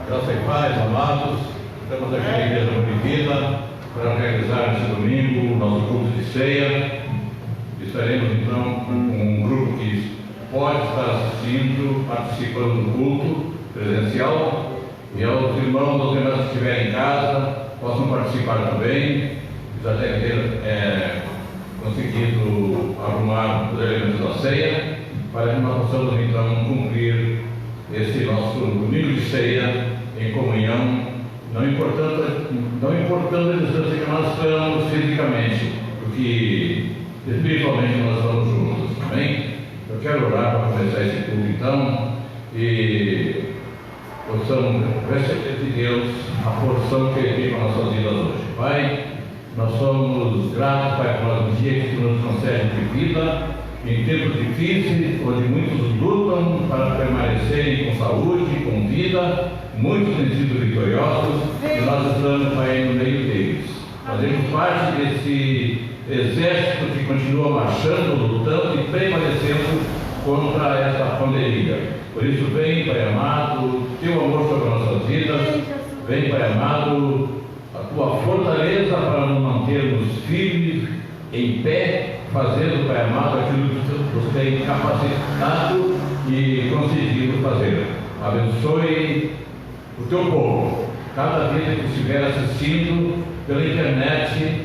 Graças e paz, amados, estamos aqui na Igreja Univida para realizar nesse domingo o nosso culto de ceia. Estaremos então com um grupo que pode estar assistindo, participando do culto presencial, e aos irmãos ou irmãs que estiverem em casa possam participar também. Já devem ter conseguido arrumar os elementos da ceia para que nós possamos então cumprir esse nosso domingo de ceia em comunhão, não importando a distância que nós estamos fisicamente, porque espiritualmente nós estamos juntos, amém? Eu quero orar para começar esse culto então, e possamos receber de Deus a porção que Ele tem para nossas vidas hoje. Pai, nós somos gratos, Pai, por um dia que Tu nos concede de vida, em tempos difíceis, onde muitos lutam para permanecerem com saúde, com vida, muitos têm sido vitoriosos, e nós estamos, Pai, no meio deles. Fazemos parte desse exército que continua marchando, lutando e prevalecendo contra essa pandemia. Por isso, vem, Pai amado, Teu amor sobre as nossas vidas, vem, Pai amado, a Tua fortaleza para nos mantermos firmes, em pé, fazendo, Pai amado, aquilo que Tu tem capacitado e conseguido fazer. Abençoe o Teu povo, cada vida que estiver assistindo pela internet,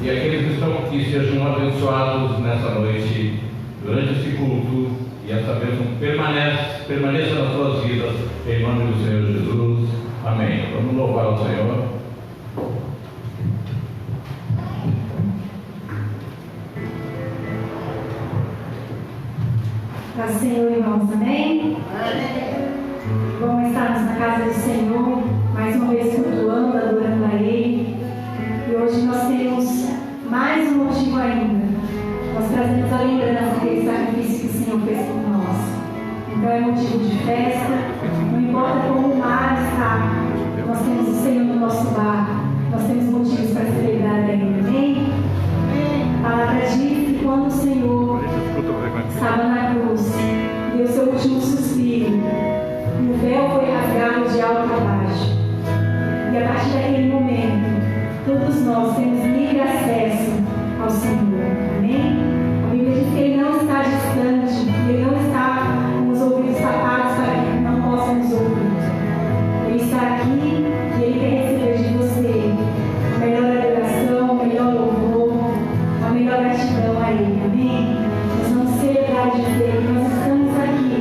e aqueles que estão aqui sejam abençoados nessa noite, durante esse culto, e essa bênção permaneça nas suas vidas, em nome do Senhor Jesus. Amém. Vamos louvar o Senhor. Paz do Senhor, irmãos, amém? Vamos estarmos na casa do Senhor, mais uma vez cultuando, adorando a Ele. E hoje nós temos mais um motivo ainda. Nós trazemos a lembrança daquele sacrifício que o Senhor fez por nós. Então é motivo de festa, não importa como o mar está, nós temos o Senhor no nosso bar, nós temos motivos para celebrar a Ele, amém? A palavra diz que quando o Senhor estava na cruz, deu seu último suspiro, e o véu foi rasgado de alto a baixo. E a partir daquele momento, todos nós temos livre acesso ao Senhor, amém? A Bíblia diz que Ele não está distante, Ele não está com os ouvidos tapados para que não possa nos ouvir. Ele está aqui e Ele quer receber de você a melhor adoração, o melhor louvor, a melhor gratidão a Ele, amém? Nós vamos celebrar e dizer que nós estamos aqui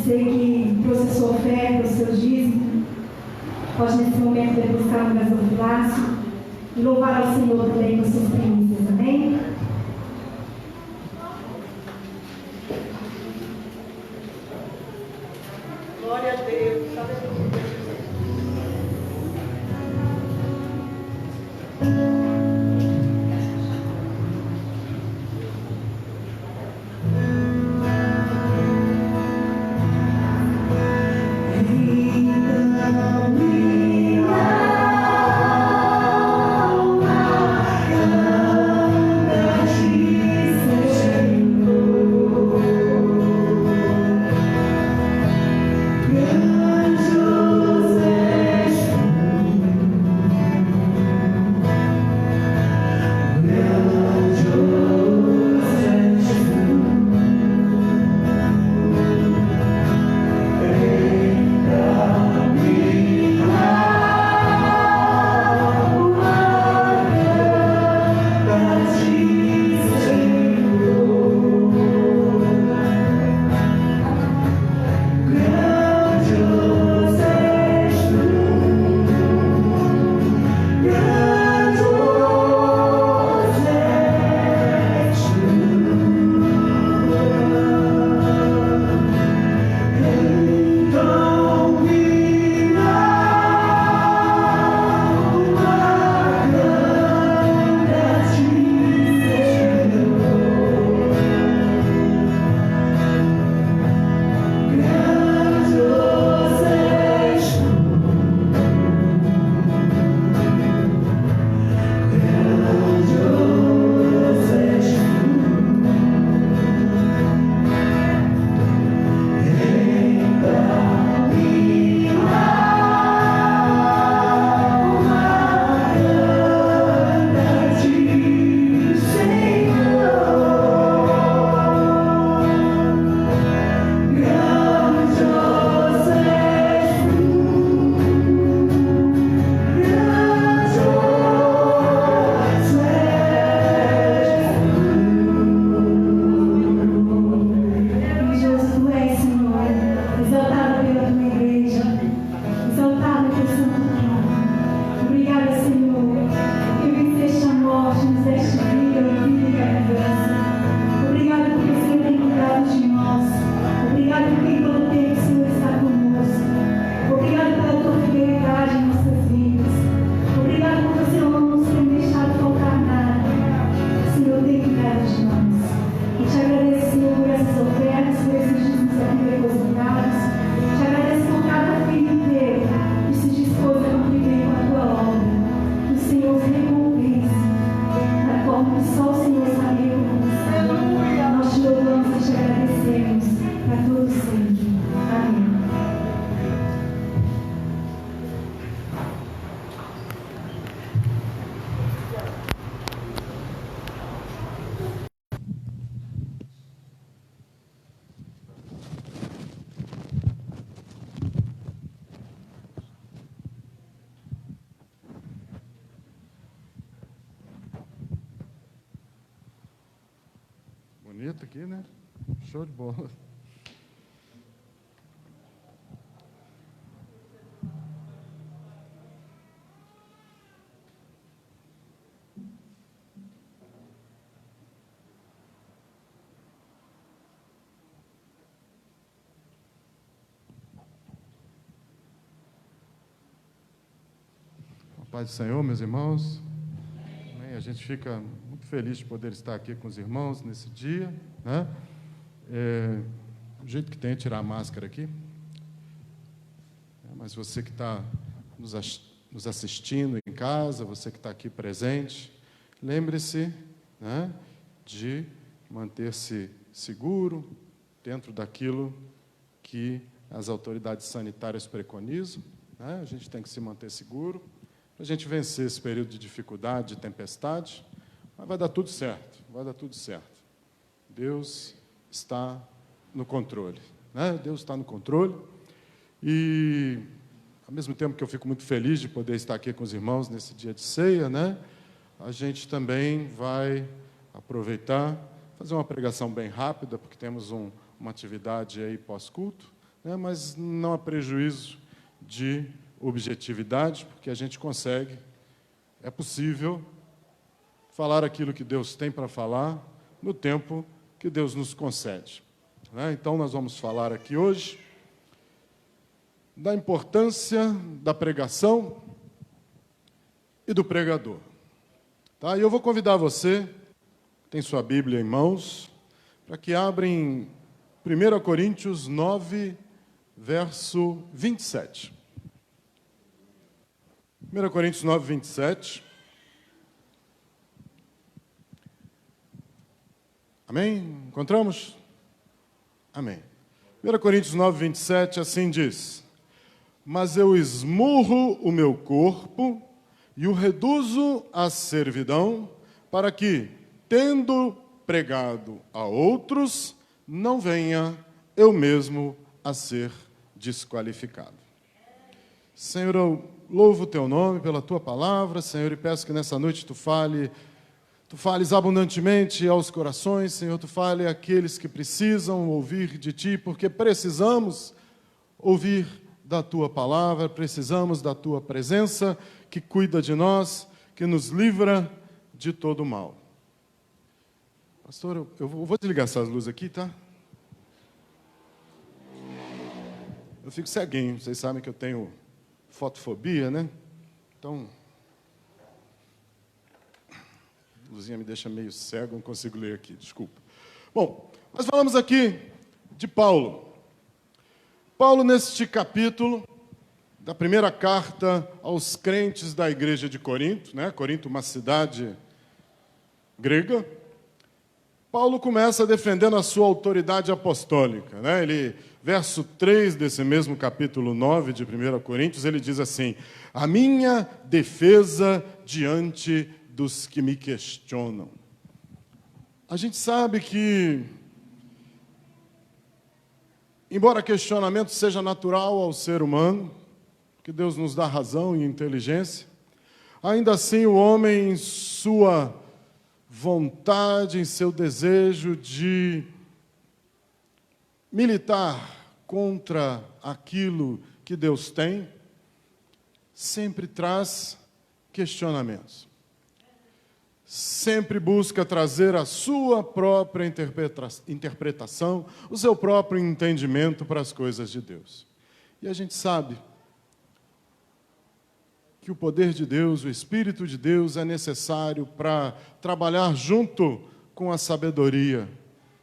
Você que trouxe a sua oferta, o seu dízimo, pode nesse momento depositar no gasofilácio e louvar ao Senhor também com suas primícias. Amém? Glória a Deus. Bonito aqui, né? Show de bola. A paz do Senhor, meus irmãos. Amém. A gente fica muito feliz de poder estar aqui com os irmãos nesse dia, né? Do jeito que tem é tirar a máscara aqui. Mas você que está nos assistindo em casa, você que está aqui presente, lembre-se, né, de manter-se seguro dentro daquilo que as autoridades sanitárias preconizam, né? A gente tem que se manter seguro para a gente vencer esse período de dificuldade, de tempestade, mas vai dar tudo certo, vai dar tudo certo. Deus está no controle, né? Deus está no controle. E, ao mesmo tempo que eu fico muito feliz de poder estar aqui com os irmãos nesse dia de ceia, né, a gente também vai aproveitar, fazer uma pregação bem rápida, porque temos uma atividade aí pós-culto, né? Mas não há prejuízo de objetividade, porque a gente consegue, é possível falar aquilo que Deus tem para falar no tempo que Deus nos concede, né? Então, nós vamos falar aqui hoje da importância da pregação e do pregador. Tá? E eu vou convidar você, tem sua Bíblia em mãos, para que abra em 1 Coríntios 9, verso 27. 1 Coríntios 9, 27. Amém? Encontramos? Amém. 1 Coríntios 9, 27, assim diz: mas eu esmurro o meu corpo e o reduzo à servidão, para que, tendo pregado a outros, não venha eu mesmo a ser desqualificado. Senhor, eu louvo o teu nome pela tua palavra, Senhor, e peço que nessa noite tu fales abundantemente aos corações, Senhor, tu fale àqueles que precisam ouvir de ti, porque precisamos ouvir da tua palavra, precisamos da tua presença, que cuida de nós, que nos livra de todo o mal. Pastor, eu vou desligar essas luzes aqui, tá? Eu fico ceguinho, vocês sabem que eu tenho fotofobia, né? Então, a luzinha me deixa meio cego, não consigo ler aqui, desculpa. Bom, nós falamos aqui de Paulo. Paulo, neste capítulo, da primeira carta aos crentes da igreja de Corinto, né? Corinto, uma cidade grega. Paulo começa defendendo a sua autoridade apostólica, né? Verso 3 desse mesmo capítulo 9 de 1 Coríntios, ele diz assim: a minha defesa diante dos que me questionam. A gente sabe que, embora questionamento seja natural ao ser humano, que Deus nos dá razão e inteligência, ainda assim o homem, em sua vontade, em seu desejo de militar contra aquilo que Deus tem, sempre traz questionamentos. Sempre busca trazer a sua própria interpretação, o seu próprio entendimento para as coisas de Deus. E a gente sabe que o poder de Deus, o Espírito de Deus é necessário para trabalhar junto com a sabedoria,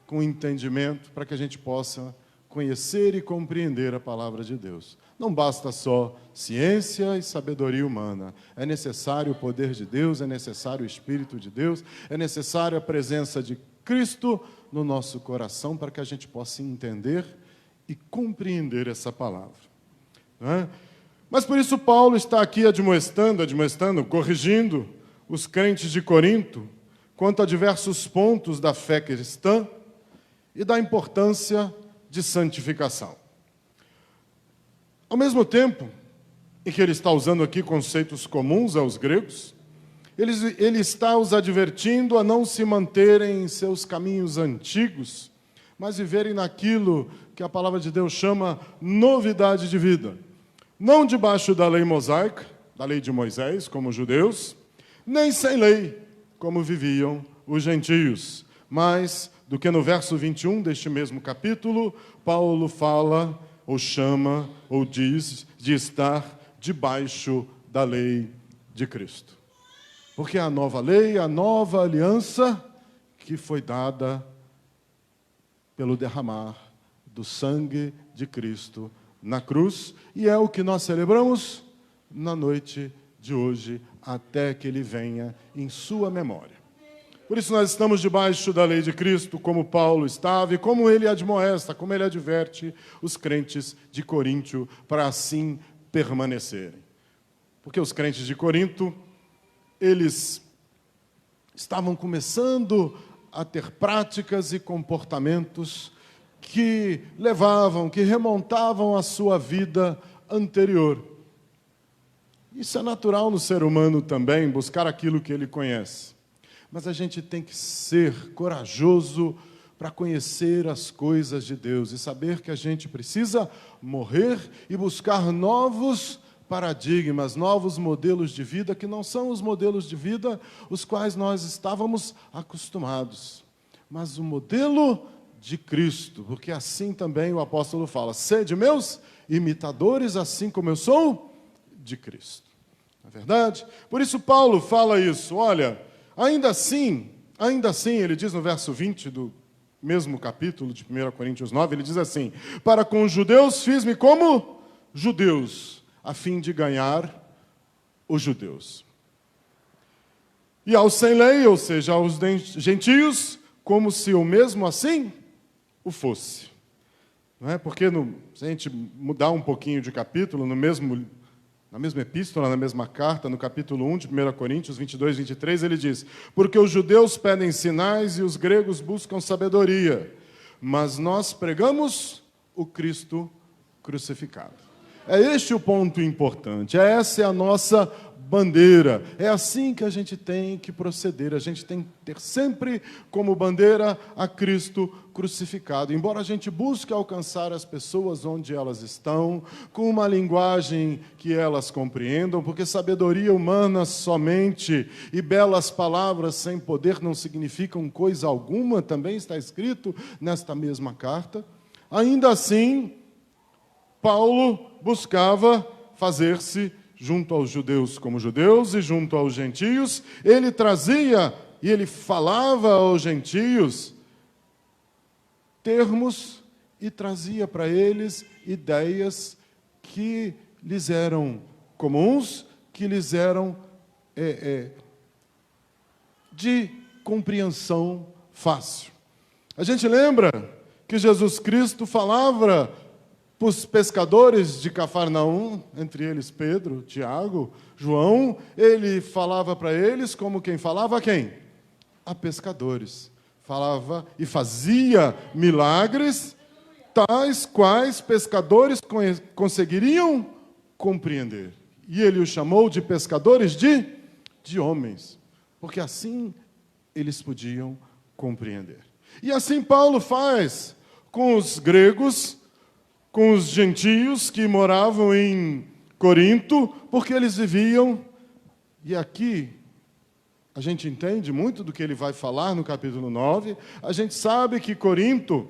com o entendimento, para que a gente possa conhecer e compreender a palavra de Deus. Não basta só ciência e sabedoria humana. É necessário o poder de Deus, é necessário o Espírito de Deus, é necessário a presença de Cristo no nosso coração para que a gente possa entender e compreender essa palavra. Não é? Mas por isso Paulo está aqui admoestando, corrigindo os crentes de Corinto quanto a diversos pontos da fé cristã e da importância de santificação. Ao mesmo tempo em que ele está usando aqui conceitos comuns aos gregos, ele está os advertindo a não se manterem em seus caminhos antigos, mas viverem naquilo que a palavra de Deus chama novidade de vida. Não debaixo da lei mosaica, da lei de Moisés, como os judeus, nem sem lei, como viviam os gentios, mas do que no verso 21 deste mesmo capítulo, Paulo fala, ou chama, ou diz, de estar debaixo da lei de Cristo. Porque a nova lei, a nova aliança que foi dada pelo derramar do sangue de Cristo na cruz, e é o que nós celebramos na noite de hoje, até que Ele venha em sua memória. Por isso nós estamos debaixo da lei de Cristo, como Paulo estava, e como ele admoesta, como ele adverte os crentes de Corinto, para assim permanecerem. Porque os crentes de Corinto, eles estavam começando a ter práticas e comportamentos que levavam, que remontavam a sua vida anterior. Isso é natural no ser humano também, buscar aquilo que ele conhece. Mas a gente tem que ser corajoso para conhecer as coisas de Deus e saber que a gente precisa morrer e buscar novos paradigmas, novos modelos de vida, que não são os modelos de vida os quais nós estávamos acostumados, mas o modelo de Cristo, porque assim também o apóstolo fala: sede meus imitadores, assim como eu sou de Cristo. Não é verdade? Por isso Paulo fala isso. Olha, ainda assim, ele diz no verso 20 do mesmo capítulo de 1 Coríntios 9, ele diz assim: para com os judeus fiz-me como judeus, a fim de ganhar os judeus. E aos sem lei, ou seja, aos gentios, como se eu mesmo assim o fosse. Não é? Porque se a gente mudar um pouquinho de capítulo, na mesma epístola, na mesma carta, no capítulo 1 de 1 Coríntios 22, 23, ele diz: porque os judeus pedem sinais e os gregos buscam sabedoria, mas nós pregamos o Cristo crucificado. É este o ponto importante, essa é a nossa bandeira, é assim que a gente tem que proceder, a gente tem que ter sempre como bandeira a Cristo crucificado. Embora a gente busque alcançar as pessoas onde elas estão, com uma linguagem que elas compreendam, porque sabedoria humana somente e belas palavras sem poder não significam coisa alguma, também está escrito nesta mesma carta. Ainda assim, Paulo buscava fazer-se junto aos judeus como judeus e junto aos gentios. Ele trazia e ele falava aos gentios termos e trazia para eles ideias que lhes eram comuns, que lhes eram de compreensão fácil. A gente lembra que Jesus Cristo falava para os pescadores de Cafarnaum, entre eles Pedro, Tiago, João, ele falava para eles como quem falava a quem? A pescadores. Falava e fazia milagres, tais quais pescadores conseguiriam compreender. E ele os chamou de pescadores de homens, porque assim eles podiam compreender. E assim Paulo faz com os gregos, com os gentios que moravam em Corinto, porque eles viviam, e aqui a gente entende muito do que ele vai falar no capítulo 9, a gente sabe que Corinto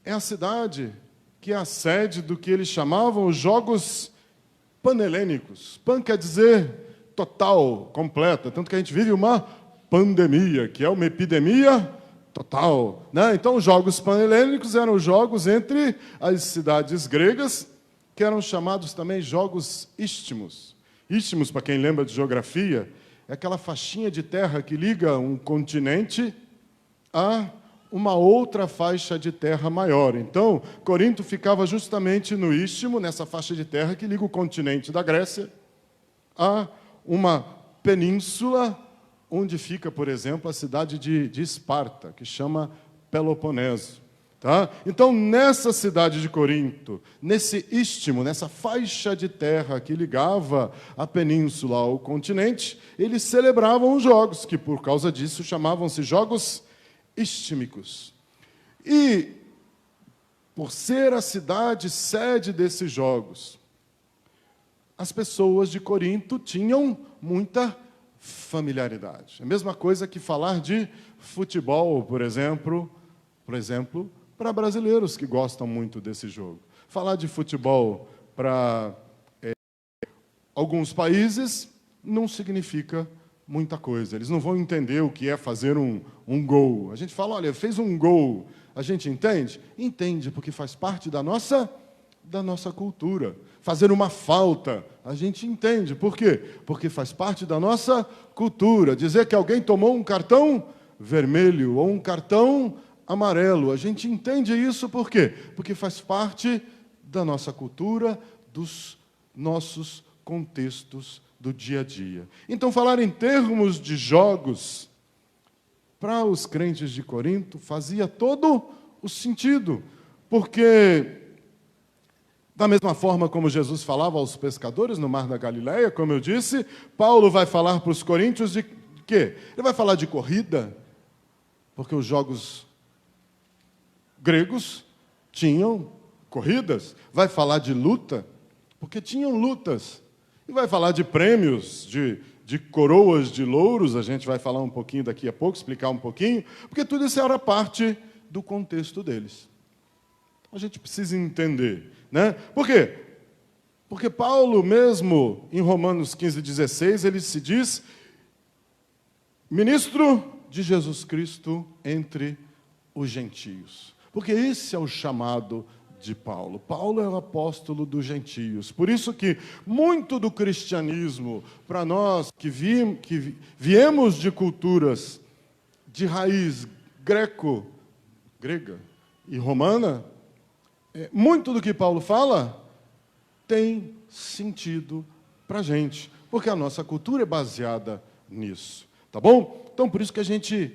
é a cidade que é a sede do que eles chamavam os Jogos Panhelênicos. Pan quer dizer total, completa, tanto que a gente vive uma pandemia, que é uma epidemia total, né? Então, os Jogos Panhelênicos eram os jogos entre as cidades gregas, que eram chamados também Jogos Istmos. Istmos, para quem lembra de geografia, é aquela faixinha de terra que liga um continente a uma outra faixa de terra maior. Então, Corinto ficava justamente no Istmo, nessa faixa de terra que liga o continente da Grécia a uma península onde fica, por exemplo, a cidade de Esparta, que chama Peloponeso. Tá? Então, nessa cidade de Corinto, nesse istmo, nessa faixa de terra que ligava a península ao continente, eles celebravam os jogos, que por causa disso chamavam-se Jogos Istmicos. E, por ser a cidade sede desses jogos, as pessoas de Corinto tinham muita familiaridade. É a mesma coisa que falar de futebol, por exemplo, para brasileiros que gostam muito desse jogo. Falar de futebol para alguns países não significa muita coisa. Eles não vão entender o que é fazer um gol. A gente fala, olha, fez um gol. A gente entende? Entende, porque faz parte da nossa cultura. Fazer uma falta, a gente entende. Por quê? Porque faz parte da nossa cultura. Dizer que alguém tomou um cartão vermelho ou um cartão amarelo, a gente entende isso por quê? Porque faz parte da nossa cultura, dos nossos contextos do dia a dia. Então, falar em termos de jogos, para os crentes de Corinto, fazia todo o sentido, porque da mesma forma como Jesus falava aos pescadores no Mar da Galileia, como eu disse, Paulo vai falar para os coríntios de quê? Ele vai falar de corrida, Porque os jogos gregos tinham corridas. Vai falar de luta, porque tinham lutas. E vai falar de prêmios, de coroas de louros, a gente vai falar um pouquinho daqui a pouco, explicar um pouquinho, porque tudo isso era parte do contexto deles. A gente precisa entender, né? Por quê? Porque Paulo mesmo, em Romanos 15:16, ele se diz ministro de Jesus Cristo entre os gentios. Porque esse é o chamado de Paulo. Paulo é o apóstolo dos gentios. Por isso que muito do cristianismo, para nós que viemos de culturas de raiz grega e romana, muito do que Paulo fala tem sentido para a gente, porque a nossa cultura é baseada nisso, tá bom? Então, por isso que a gente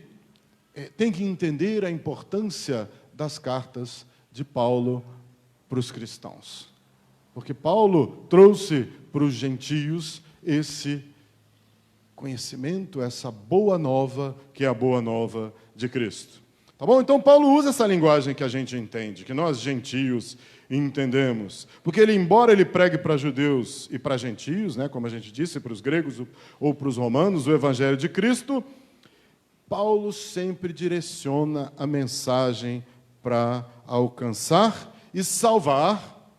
tem que entender a importância das cartas de Paulo para os cristãos. Porque Paulo trouxe para os gentios esse conhecimento, essa boa nova, que é a boa nova de Cristo. Tá bom? Então, Paulo usa essa linguagem que a gente entende, que nós, gentios, entendemos. Porque ele, embora ele pregue para judeus e para gentios, né, como a gente disse, para os gregos ou para os romanos, o evangelho de Cristo, Paulo sempre direciona a mensagem para alcançar e salvar,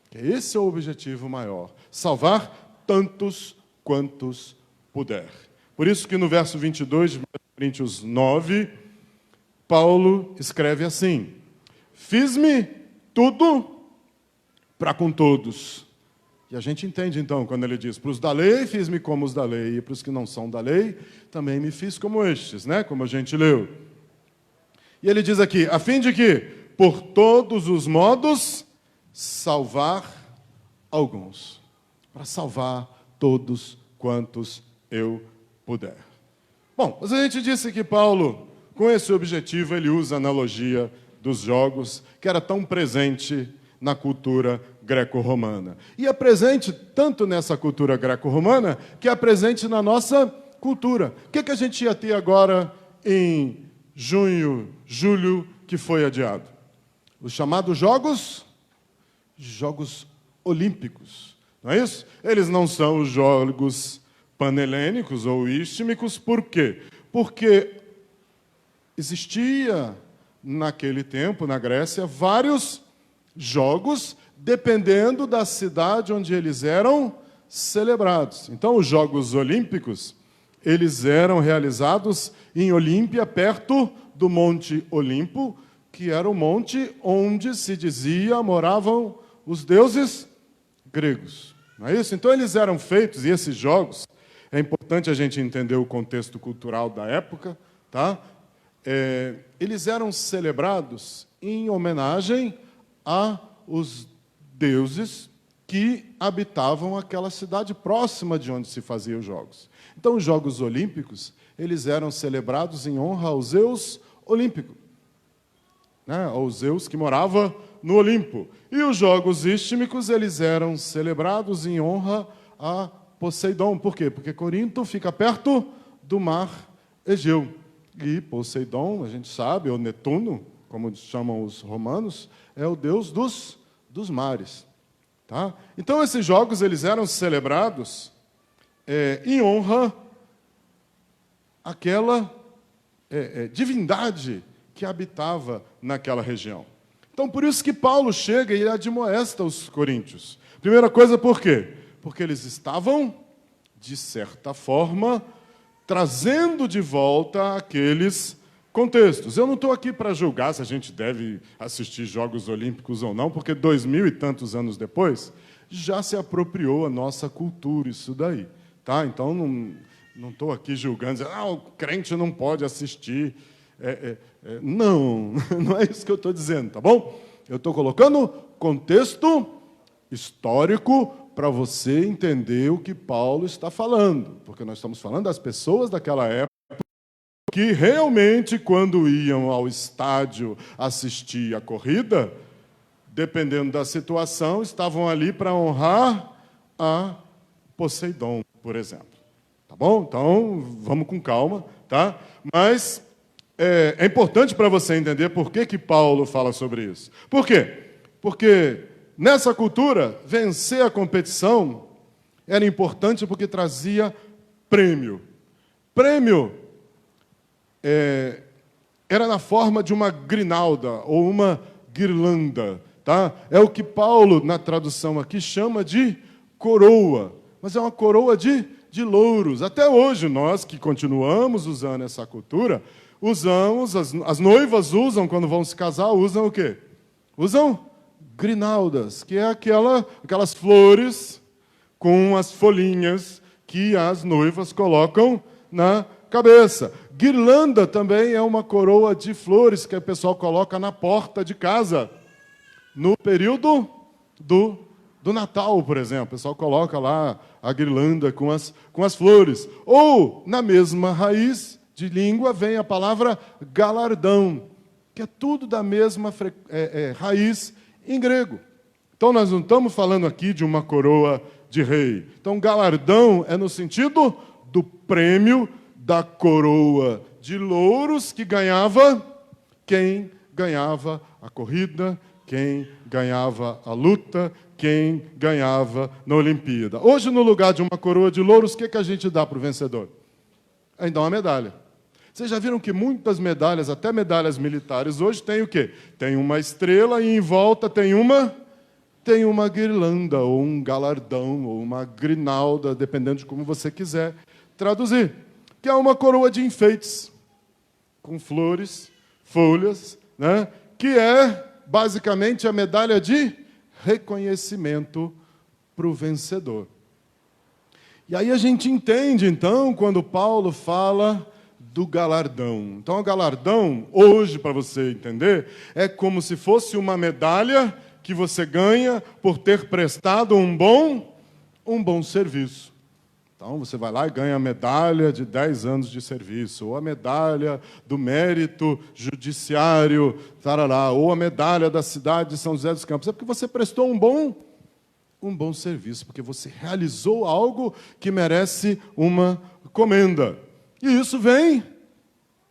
que esse é o objetivo maior, salvar tantos quantos puder. Por isso que no verso 22 de 1 Coríntios 9, Paulo escreve assim: fiz-me tudo para com todos. E a gente entende, então, quando ele diz, para os da lei, fiz-me como os da lei, e para os que não são da lei, também me fiz como estes, né? Como a gente leu. E ele diz aqui, a fim de que, por todos os modos, salvar alguns. Para salvar todos quantos eu puder. Bom, mas a gente disse que Paulo, com esse objetivo, ele usa a analogia dos jogos, que era tão presente na cultura greco-romana. E é presente tanto nessa cultura greco-romana, que é presente na nossa cultura. O que a gente ia ter agora em junho, julho, que foi adiado? Os chamados Jogos Olímpicos. Não é isso? Eles não são os Jogos Panelênicos ou Istmicos. Por quê? Porque existia, naquele tempo, na Grécia, vários jogos, dependendo da cidade onde eles eram celebrados. Então, os Jogos Olímpicos, eles eram realizados em Olímpia, perto do Monte Olimpo, que era o monte onde se dizia moravam os deuses gregos. Não é isso? Então, eles eram feitos, e esses jogos, é importante a gente entender o contexto cultural da época, tá? Eles eram celebrados em homenagem aos deuses que habitavam aquela cidade próxima de onde se faziam os jogos. Então, os Jogos Olímpicos, eles eram celebrados em honra ao Zeus Olímpico, né? Ao Zeus que morava no Olimpo. E os Jogos Istmicos, eles eram celebrados em honra a Poseidon. Por quê? Porque Corinto fica perto do mar Egeu. E Poseidon, a gente sabe, ou Netuno, como chamam os romanos, é o deus dos mares. Tá? Então, esses jogos eles eram celebrados em honra àquela divindade que habitava naquela região. Então, por isso que Paulo chega e admoesta os coríntios. Primeira coisa, por quê? Porque eles estavam, de certa forma, trazendo de volta aqueles contextos. Eu não estou aqui para julgar se a gente deve assistir Jogos Olímpicos ou não, porque 2000 e tantos anos depois, já se apropriou a nossa cultura isso daí. Tá? Então, não estou aqui julgando, dizendo, o crente não pode assistir. Não, não é isso que eu estou dizendo, tá bom? Eu estou colocando contexto histórico para você entender o que Paulo está falando, porque nós estamos falando das pessoas daquela época que realmente, quando iam ao estádio assistir a corrida, dependendo da situação, estavam ali para honrar a Poseidon, por exemplo. Tá bom? Então, vamos com calma, tá? Mas é importante para você entender por que Paulo fala sobre isso. Por quê? Porque nessa cultura, vencer a competição era importante porque trazia prêmio. Prêmio era na forma de uma grinalda ou uma guirlanda. Tá? É o que Paulo, na tradução aqui, chama de coroa. Mas é uma coroa de louros. Até hoje, nós que continuamos usando essa cultura, usamos, as noivas usam, quando vão se casar, usam o quê? Usam grinaldas, que é aquelas flores com as folhinhas que as noivas colocam na cabeça. Guirlanda também é uma coroa de flores que o pessoal coloca na porta de casa. No período do Natal, por exemplo, o pessoal coloca lá a guirlanda com as flores. Ou, na mesma raiz de língua, vem a palavra galardão, que é tudo da mesma raiz em grego. Então, nós não estamos falando aqui de uma coroa de rei. Então, galardão é no sentido do prêmio da coroa de louros que ganhava quem ganhava a corrida, quem ganhava a luta, quem ganhava na Olimpíada. Hoje, no lugar de uma coroa de louros, o que a gente dá para o vencedor? A gente dá uma medalha. Vocês já viram que muitas medalhas, até medalhas militares, hoje tem o quê? Tem uma estrela e em volta tem uma guirlanda, ou um galardão, ou uma grinalda, dependendo de como você quiser traduzir, que é uma coroa de enfeites, com flores, folhas, né? Que é basicamente a medalha de reconhecimento para o vencedor. E aí a gente entende, então, quando Paulo fala do galardão. Então, o galardão, hoje, para você entender, é como se fosse uma medalha que você ganha por ter prestado um bom serviço. Então, você vai lá e ganha a medalha de 10 anos de serviço, ou a medalha do mérito judiciário, tarará, ou a medalha da cidade de São José dos Campos. É porque você prestou um bom serviço, porque você realizou algo que merece uma comenda. E isso vem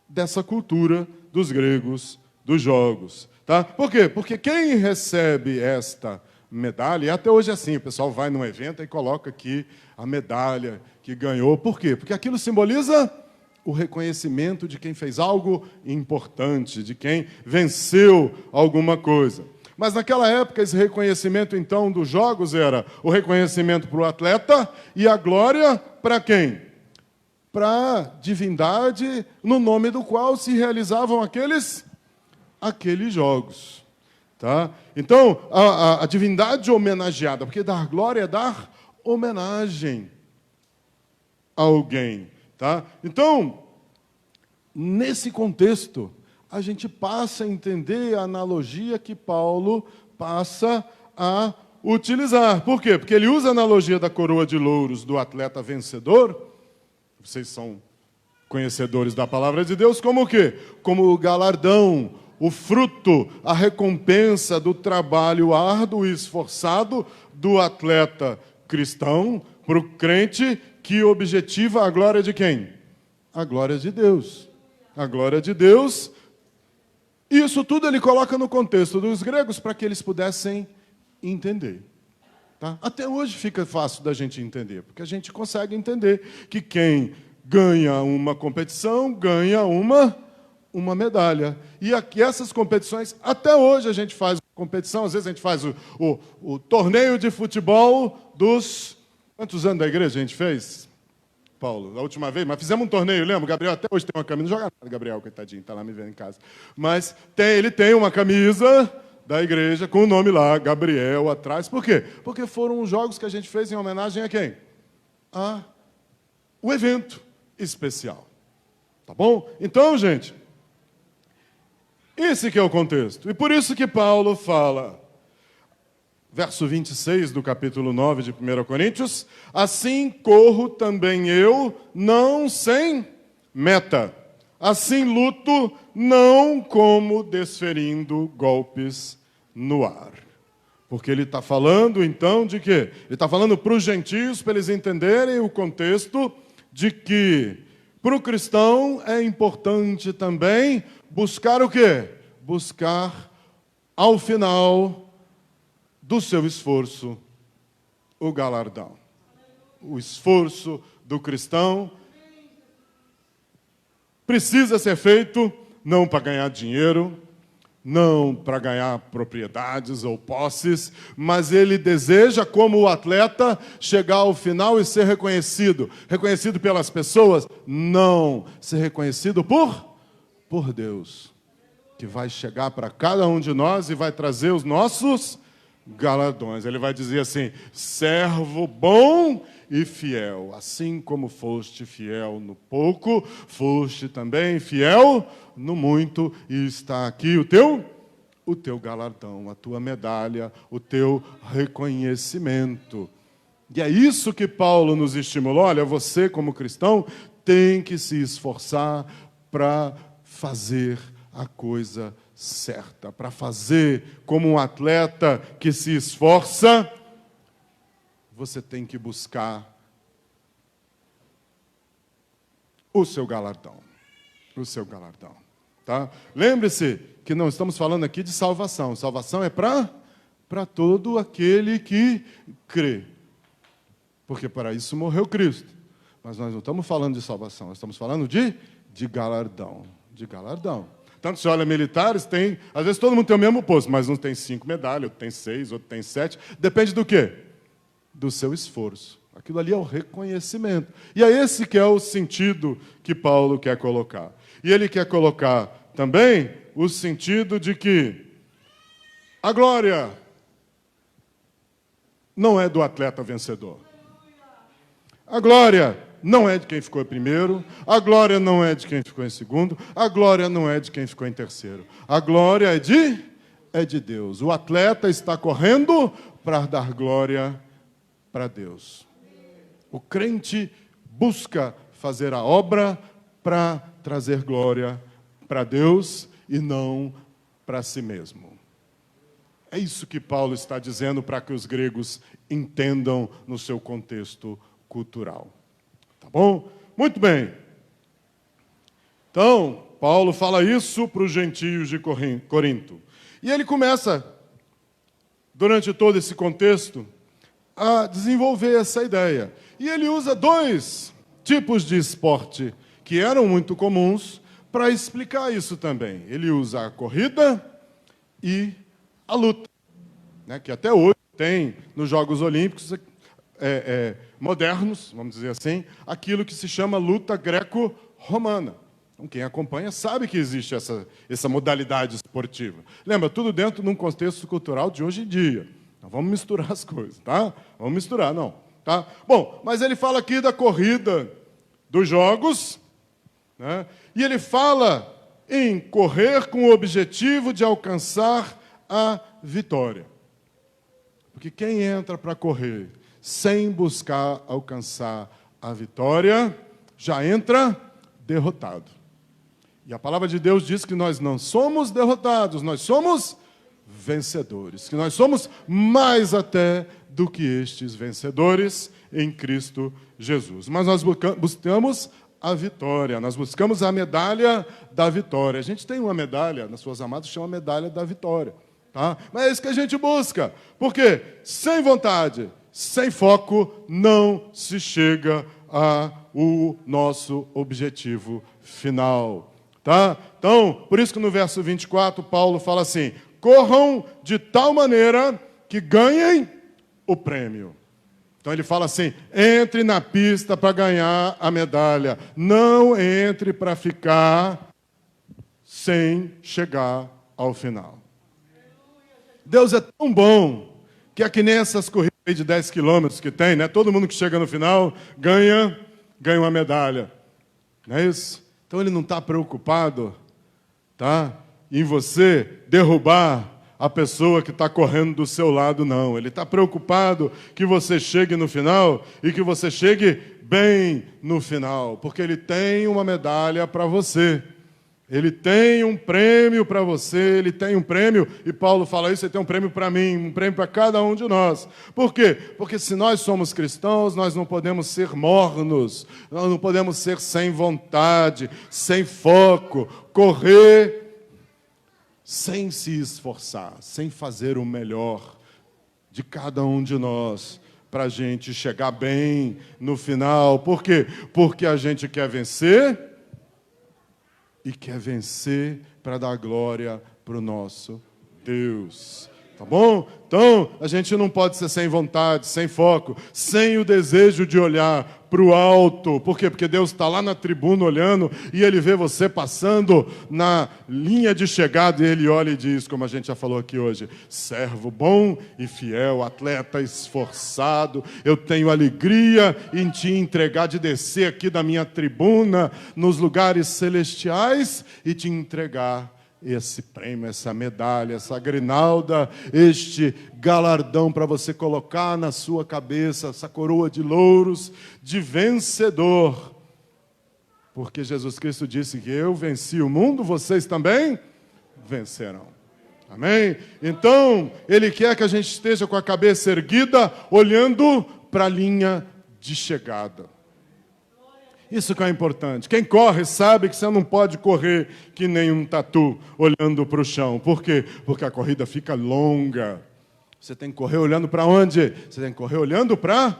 dessa cultura dos gregos, dos jogos. Tá? Por quê? Porque quem recebe esta medalha, e até hoje é assim, o pessoal vai num evento e coloca aqui a medalha que ganhou. Por quê? Porque aquilo simboliza o reconhecimento de quem fez algo importante, de quem venceu alguma coisa. Mas naquela época, esse reconhecimento, então, dos jogos era o reconhecimento para o atleta e a glória para quem? Para a divindade, no nome do qual se realizavam aqueles jogos. Tá? Então, a divindade homenageada, porque dar glória é dar homenagem a alguém. Tá? Então, nesse contexto, a gente passa a entender a analogia que Paulo passa a utilizar. Por quê? Porque ele usa a analogia da coroa de louros do atleta vencedor. Vocês são conhecedores da palavra de Deus, como o quê? Como o galardão, o fruto, a recompensa do trabalho árduo e esforçado do atleta cristão para o crente que objetiva a glória de quem? A glória de Deus. A glória de Deus. Isso tudo ele coloca no contexto dos gregos para que eles pudessem entender. Tá? Até hoje fica fácil da gente entender, porque a gente consegue entender que quem ganha uma competição, ganha uma medalha. E aqui essas competições, até hoje a gente faz competição, às vezes a gente faz o torneio de futebol dos... Quantos anos da igreja a gente fez, Paulo? Da última vez, mas fizemos um torneio, lembra? O Gabriel até hoje tem uma camisa, não joga nada, Gabriel, coitadinho, está lá me vendo em casa. Mas ele tem uma camisa da igreja com o nome lá, Gabriel, atrás. Por quê? Porque foram os jogos que a gente fez em homenagem a quem? A o evento especial. Tá bom? Então, gente, esse que é o contexto. E por isso que Paulo fala, verso 26 do capítulo 9 de 1 Coríntios, assim corro também eu, não sem meta. Assim luto, não como desferindo golpes no ar. Porque ele está falando, então, de quê? Ele está falando para os gentios, para eles entenderem o contexto de que, Para o cristão é importante também buscar o quê? Buscar, ao final do seu esforço, o galardão. O esforço do cristão precisa ser feito não para ganhar dinheiro, não para ganhar propriedades ou posses, mas ele deseja, como o atleta, chegar ao final e ser reconhecido. Reconhecido pelas pessoas? Não. Ser reconhecido por Deus, que vai chegar para cada um de nós e vai trazer os nossos galardões. Ele vai dizer assim: servo bom e fiel, assim como foste fiel no pouco, foste também fiel no muito, e está aqui o teu galardão, a tua medalha, o teu reconhecimento. E é isso que Paulo nos estimulou. Olha, você como cristão tem que se esforçar para fazer a coisa certa, para fazer como um atleta que se esforça. Você tem que buscar o seu galardão. O seu galardão. Tá? Lembre-se que não estamos falando aqui de salvação. Salvação é para todo aquele que crê. Porque para isso morreu Cristo. Mas nós não estamos falando de salvação, nós estamos falando de galardão. De galardão. Tanto se olha militares, tem. Às vezes todo mundo tem o mesmo posto, mas um tem 5 medalhas, outro tem 6, outro tem 7. Depende do quê? Do seu esforço. Aquilo ali é o reconhecimento. E é esse que é o sentido que Paulo quer colocar. E ele quer colocar também o sentido de que a glória não é do atleta vencedor. A glória não é de quem ficou em primeiro, a glória não é de quem ficou em segundo, a glória não é de quem ficou em terceiro. A glória é de Deus. O atleta está correndo para dar glória para Deus. O crente busca fazer a obra para trazer glória para Deus e não para si mesmo. É isso que Paulo está dizendo para que os gregos entendam no seu contexto cultural. Tá bom? Muito bem. Então, Paulo fala isso para os gentios de Corinto. E ele começa, durante todo esse contexto, a desenvolver essa ideia. E ele usa 2 tipos de esporte que eram muito comuns para explicar isso também. Ele usa a corrida e a luta, né, que até hoje tem nos Jogos Olímpicos modernos, vamos dizer assim, aquilo que se chama luta greco-romana. Então, quem acompanha sabe que existe essa modalidade esportiva. Lembra, tudo dentro de um contexto cultural de hoje em dia. Não vamos misturar as coisas, tá? Vamos misturar, não. Tá? Bom, mas ele fala aqui da corrida dos jogos, né? E ele fala em correr com o objetivo de alcançar a vitória. Porque quem entra para correr sem buscar alcançar a vitória, já entra derrotado. E a palavra de Deus diz que nós não somos derrotados, nós somos vencedores, que nós somos mais até do que estes vencedores em Cristo Jesus. Mas nós buscamos a vitória, nós buscamos a medalha da vitória. A gente tem uma medalha, nas suas amadas, chama medalha da vitória. Tá? Mas é isso que a gente busca, porque sem vontade, sem foco, não se chega ao nosso objetivo final. Tá? Então, por isso que no verso 24, Paulo fala assim: corram de tal maneira que ganhem o prêmio. Então ele fala assim: entre na pista para ganhar a medalha. Não entre para ficar sem chegar ao final. Deus é tão bom que é que nem essas corridas de 10 quilômetros que tem, né? Todo mundo que chega no final ganha uma medalha. Não é isso? Então ele não está preocupado, tá, em você derrubar a pessoa que está correndo do seu lado, não. Ele está preocupado que você chegue no final e que você chegue bem no final, porque ele tem uma medalha para você. Ele tem um prêmio para você, ele tem um prêmio, e Paulo fala isso, ele tem um prêmio para mim, um prêmio para cada um de nós. Por quê? Porque se nós somos cristãos, nós não podemos ser mornos, nós não podemos ser sem vontade, sem foco, correr sem se esforçar, sem fazer o melhor de cada um de nós, para a gente chegar bem no final. Por quê? Porque a gente quer vencer, e quer vencer para dar glória para o nosso Deus. Tá bom? Então, a gente não pode ser sem vontade, sem foco, sem o desejo de olhar para o alto. Por quê? Porque Deus está lá na tribuna olhando e Ele vê você passando na linha de chegada e Ele olha e diz, como a gente já falou aqui hoje, servo bom e fiel, atleta esforçado, eu tenho alegria em te entregar, de descer aqui da minha tribuna nos lugares celestiais e te entregar esse prêmio, essa medalha, essa grinalda, este galardão para você colocar na sua cabeça, essa coroa de louros de vencedor. Porque Jesus Cristo disse que eu venci o mundo, vocês também vencerão. Amém? Então, Ele quer que a gente esteja com a cabeça erguida, olhando para a linha de chegada. Isso que é importante. Quem corre sabe que você não pode correr que nem um tatu, olhando para o chão. Por quê? Porque a corrida fica longa. Você tem que correr olhando para onde? Você tem que correr olhando para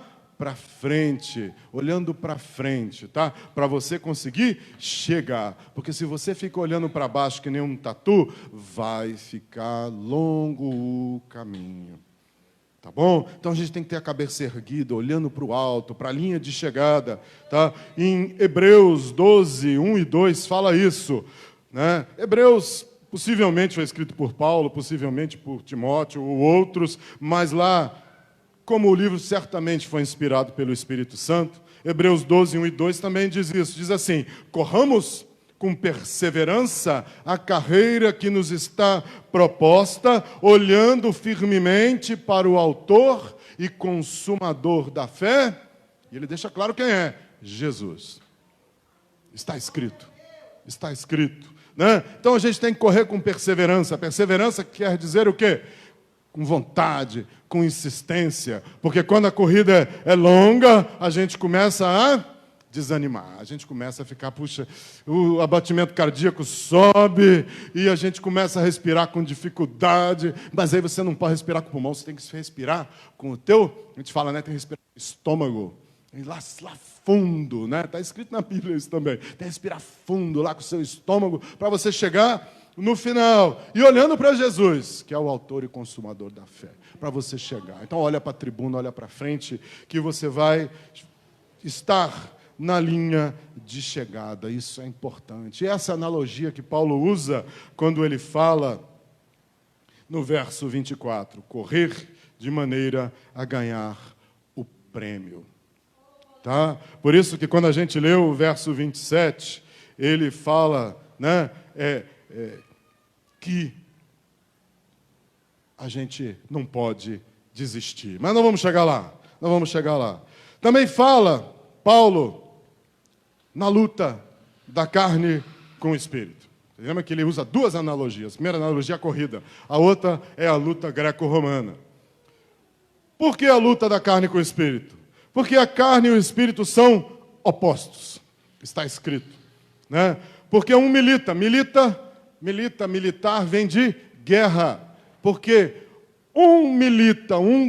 frente. Olhando para frente, tá? Para você conseguir chegar. Porque se você fica olhando para baixo que nem um tatu, vai ficar longo o caminho. Tá bom? Então a gente tem que ter a cabeça erguida, olhando para o alto, para a linha de chegada. Tá? Em Hebreus 12, 1 e 2 fala isso. Né? Hebreus possivelmente foi escrito por Paulo, possivelmente por Timóteo ou outros, mas lá, como o livro certamente foi inspirado pelo Espírito Santo, Hebreus 12, 1 e 2 também diz isso. Diz assim, corramos com perseverança a carreira que nos está proposta, olhando firmemente para o autor e consumador da fé. E ele deixa claro quem é: Jesus. Está escrito. Está escrito. Né? Então a gente tem que correr com perseverança. Perseverança quer dizer o quê? Com vontade, com insistência. Porque quando a corrida é longa, a gente começa a desanimar. A gente começa a ficar, puxa, o abatimento cardíaco sobe e a gente começa a respirar com dificuldade, mas aí você não pode respirar com o pulmão, você tem que respirar com o teu, a gente fala, né, tem que respirar com o estômago, lá fundo, né? Está escrito na Bíblia isso também, tem que respirar fundo lá com o seu estômago para você chegar no final, e olhando para Jesus, que é o autor e consumador da fé, para você chegar. Então olha para a tribuna, olha para frente, que você vai estar na linha de chegada. Isso é importante. E essa analogia que Paulo usa quando ele fala no verso 24, correr de maneira a ganhar o prêmio. Tá? Por isso que quando a gente lê o verso 27, ele fala, né, que a gente não pode desistir. Mas não vamos chegar lá. Não vamos chegar lá. Também fala Paulo na luta da carne com o Espírito. Você lembra que ele usa duas analogias. A primeira analogia é a corrida. A outra é a luta greco-romana. Por que a luta da carne com o Espírito? Porque a carne e o Espírito são opostos. Está escrito. Né? Porque um militar vem de guerra. Porque um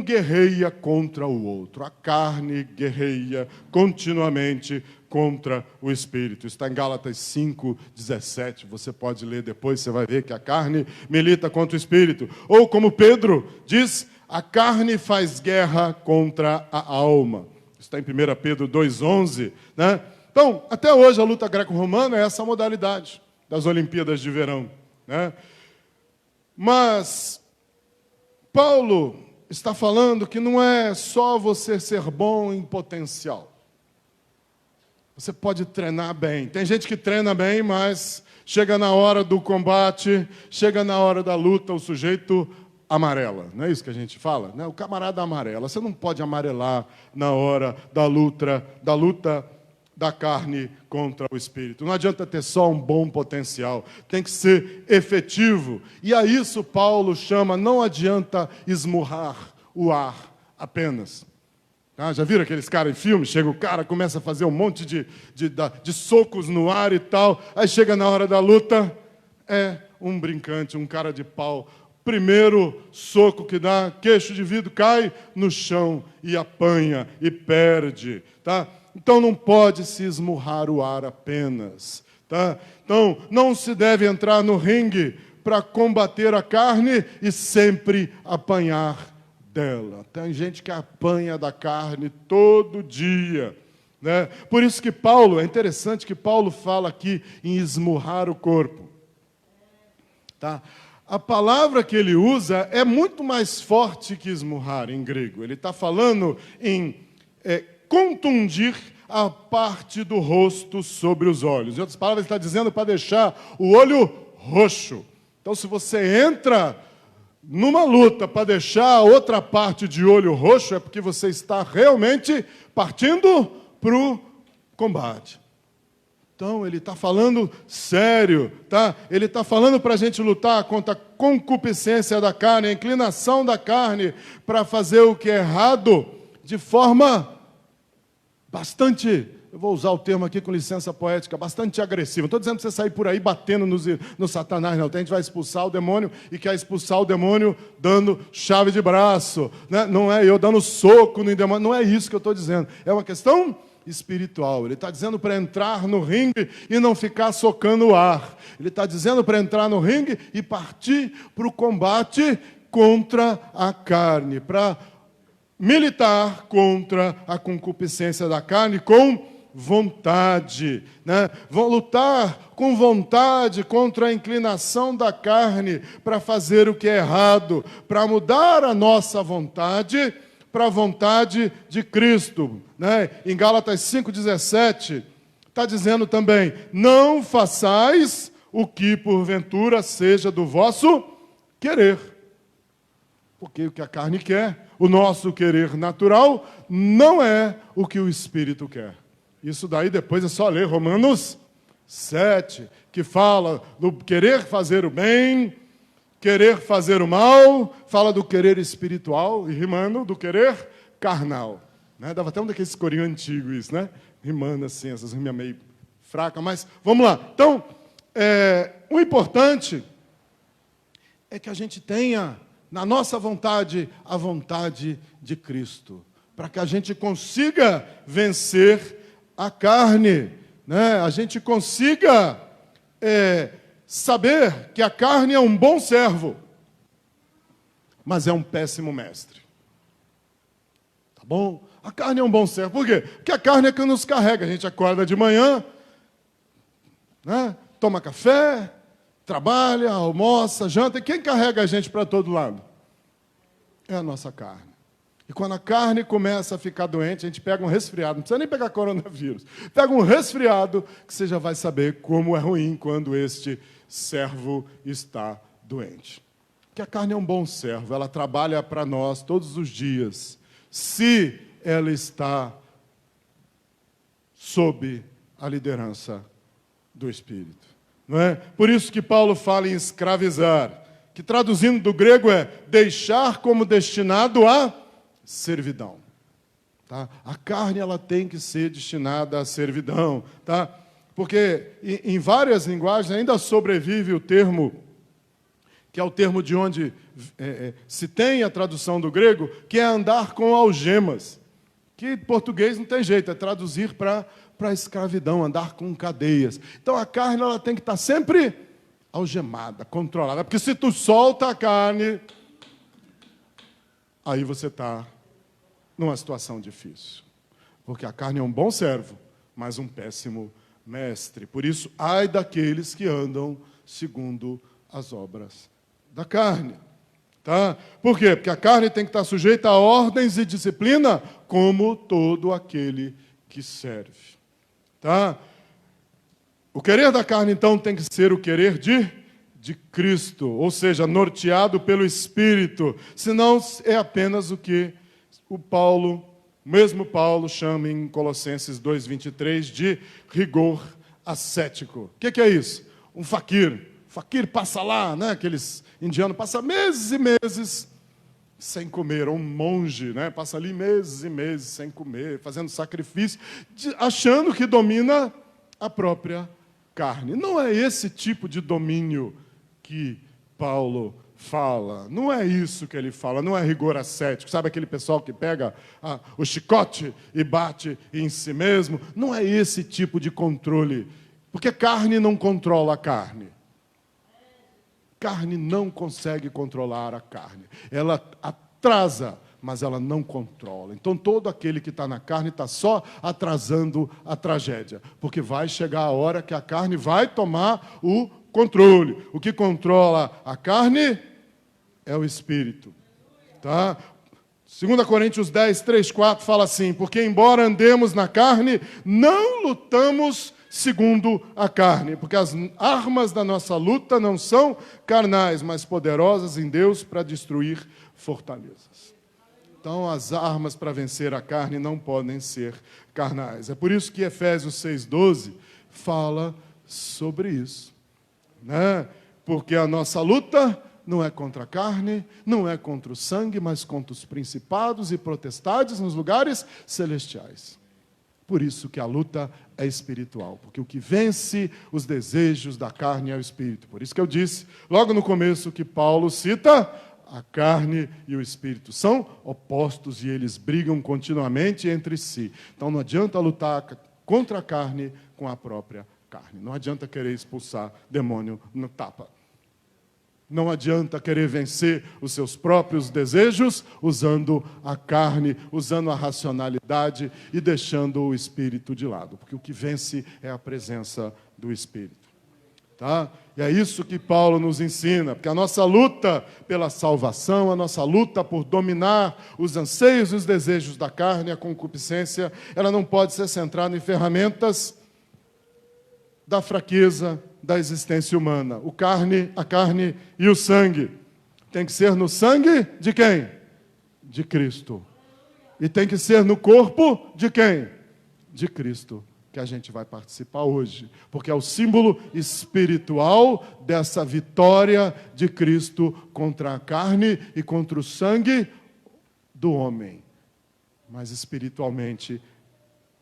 guerreia contra o outro. A carne guerreia continuamente contra o Espírito. Está em Gálatas 5:17. Você pode ler depois, você vai ver que a carne milita contra o Espírito. Ou como Pedro diz, a carne faz guerra contra a alma. Está em 1 Pedro 2:11. Né? Então, até hoje a luta greco-romana é essa modalidade das Olimpíadas de Verão. Né? Mas Paulo está falando que não é só você ser bom em potencial. Você pode treinar bem. Tem gente que treina bem, mas chega na hora do combate, chega na hora da luta, o sujeito amarela. Não é isso que a gente fala? Né? O camarada amarela. Você não pode amarelar na hora da luta da carne contra o espírito. Não adianta ter só um bom potencial, tem que ser efetivo. E a isso Paulo chama, não adianta esmurrar o ar apenas. Já viram aqueles caras em filme? Chega o cara, começa a fazer um monte de socos no ar e tal, aí chega na hora da luta, é um brincante, um cara de pau. Primeiro soco que dá, queixo de vidro, cai no chão e apanha e perde, tá? Então não pode se esmurrar o ar apenas, tá? Então não se deve entrar no ringue para combater a carne e sempre apanhar dela. Tem gente que apanha da carne todo dia, né? Por isso que Paulo, é interessante que Paulo fala aqui em esmurrar o corpo, tá? A palavra que ele usa é muito mais forte que esmurrar em grego. Ele está falando em contundir a parte do rosto sobre os olhos. Em outras palavras, ele está dizendo para deixar o olho roxo. Então, se você entra numa luta para deixar a outra parte de olho roxo, é porque você está realmente partindo para o combate. Então, ele está falando sério, tá? Ele está falando para a gente lutar contra a concupiscência da carne, a inclinação da carne para fazer o que é errado de forma bastante, eu vou usar o termo aqui com licença poética, bastante agressiva. Não estou dizendo para você sair por aí batendo no Satanás, não. A gente vai expulsar o demônio e quer expulsar o demônio dando chave de braço, né? Não é eu dando soco no demônio, não é isso que eu estou dizendo. É uma questão espiritual. Ele está dizendo para entrar no ringue e não ficar socando o ar. Ele está dizendo para entrar no ringue e partir para o combate contra a carne, para militar contra a concupiscência da carne com vontade, né? Vão lutar com vontade contra a inclinação da carne para fazer o que é errado, para mudar a nossa vontade para a vontade de Cristo, né? Em Gálatas 5,17, está dizendo também, não façais o que porventura seja do vosso querer. Porque o que a carne quer, o nosso querer natural, não é o que o Espírito quer. Isso daí depois é só ler Romanos 7, que fala do querer fazer o bem, querer fazer o mal, fala do querer espiritual, e rimando do querer carnal. Né? Dava até um daqueles corinhos antigos isso, né? Rimando assim, essas rimas meio fracas, mas vamos lá. Então, o importante é que a gente tenha na nossa vontade a vontade de Cristo, para que a gente consiga vencer a carne, né? A gente consiga saber que a carne é um bom servo, mas é um péssimo mestre. Tá bom? A carne é um bom servo. Por quê? Porque a carne é que nos carrega. A gente acorda de manhã, né? Toma café, trabalha, almoça, janta. E quem carrega a gente para todo lado? É a nossa carne. E quando a carne começa a ficar doente, a gente pega um resfriado. Não precisa nem pegar coronavírus. Pega um resfriado que você já vai saber como é ruim quando este servo está doente. Porque a carne é um bom servo. Ela trabalha para nós todos os dias. Se ela está sob a liderança do Espírito. Não é? Por isso que Paulo fala em escravizar, que traduzindo do grego é deixar como destinado a servidão. Tá? A carne ela tem que ser destinada à servidão. Tá? Porque em várias linguagens ainda sobrevive o termo, que é o termo de onde se tem a tradução do grego, que é andar com algemas. Que em português não tem jeito, é traduzir para a escravidão, andar com cadeias. Então a carne ela tem que estar sempre algemada, controlada. Porque se tu solta a carne, aí você está numa situação difícil. Porque a carne é um bom servo, mas um péssimo mestre. Por isso, ai daqueles que andam segundo as obras da carne. Tá? Por quê? Porque a carne tem que estar sujeita a ordens e disciplina, como todo aquele que serve. Tá? O querer da carne, então, tem que ser o querer de Cristo, ou seja, norteado pelo Espírito. Senão, é apenas o que o Paulo Mesmo Paulo chama em Colossenses 2,23 de rigor ascético. O que é isso? Um faquir. Faquir passa lá, né? Aqueles indianos passam meses e meses sem comer. Ou um monge, né? Passa ali meses e meses sem comer, fazendo sacrifício, achando que domina a própria carne. Não é esse tipo de domínio que Paulo fala. Não é isso que ele fala, não é rigor ascético. Sabe aquele pessoal que pega o chicote e bate em si mesmo? Não é esse tipo de controle. Porque carne não controla a carne. Carne não consegue controlar a carne. Ela atrasa, mas ela não controla. Então, todo aquele que está na carne está só atrasando a tragédia. Porque vai chegar a hora que a carne vai tomar o controle. O que controla a carne é o Espírito. Tá? 2 Coríntios 10, 3, 4 fala assim: porque embora andemos na carne, não lutamos segundo a carne, porque as armas da nossa luta não são carnais, mas poderosas em Deus para destruir fortalezas. Então, as armas para vencer a carne não podem ser carnais. É por isso que Efésios 6,12 fala sobre isso, né? Porque a nossa luta não é contra a carne, não é contra o sangue, mas contra os principados e potestades nos lugares celestiais. Por isso que a luta é espiritual, porque o que vence os desejos da carne é o espírito. Por isso que eu disse, logo no começo, que Paulo cita: a carne e o espírito são opostos e eles brigam continuamente entre si. Então não adianta lutar contra a carne com a própria carne. Não adianta querer expulsar demônio no tapa. Não adianta querer vencer os seus próprios desejos usando a carne, usando a racionalidade e deixando o espírito de lado. Porque o que vence é a presença do Espírito. Tá? E é isso que Paulo nos ensina, porque a nossa luta pela salvação, a nossa luta por dominar os anseios e os desejos da carne, a concupiscência, ela não pode ser centrada em ferramentas da fraqueza da existência humana. A carne e o sangue. Tem que ser no sangue de quem? De Cristo. E tem que ser no corpo de quem? De Cristo, que a gente vai participar hoje. Porque é o símbolo espiritual dessa vitória de Cristo contra a carne e contra o sangue do homem. Mas espiritualmente,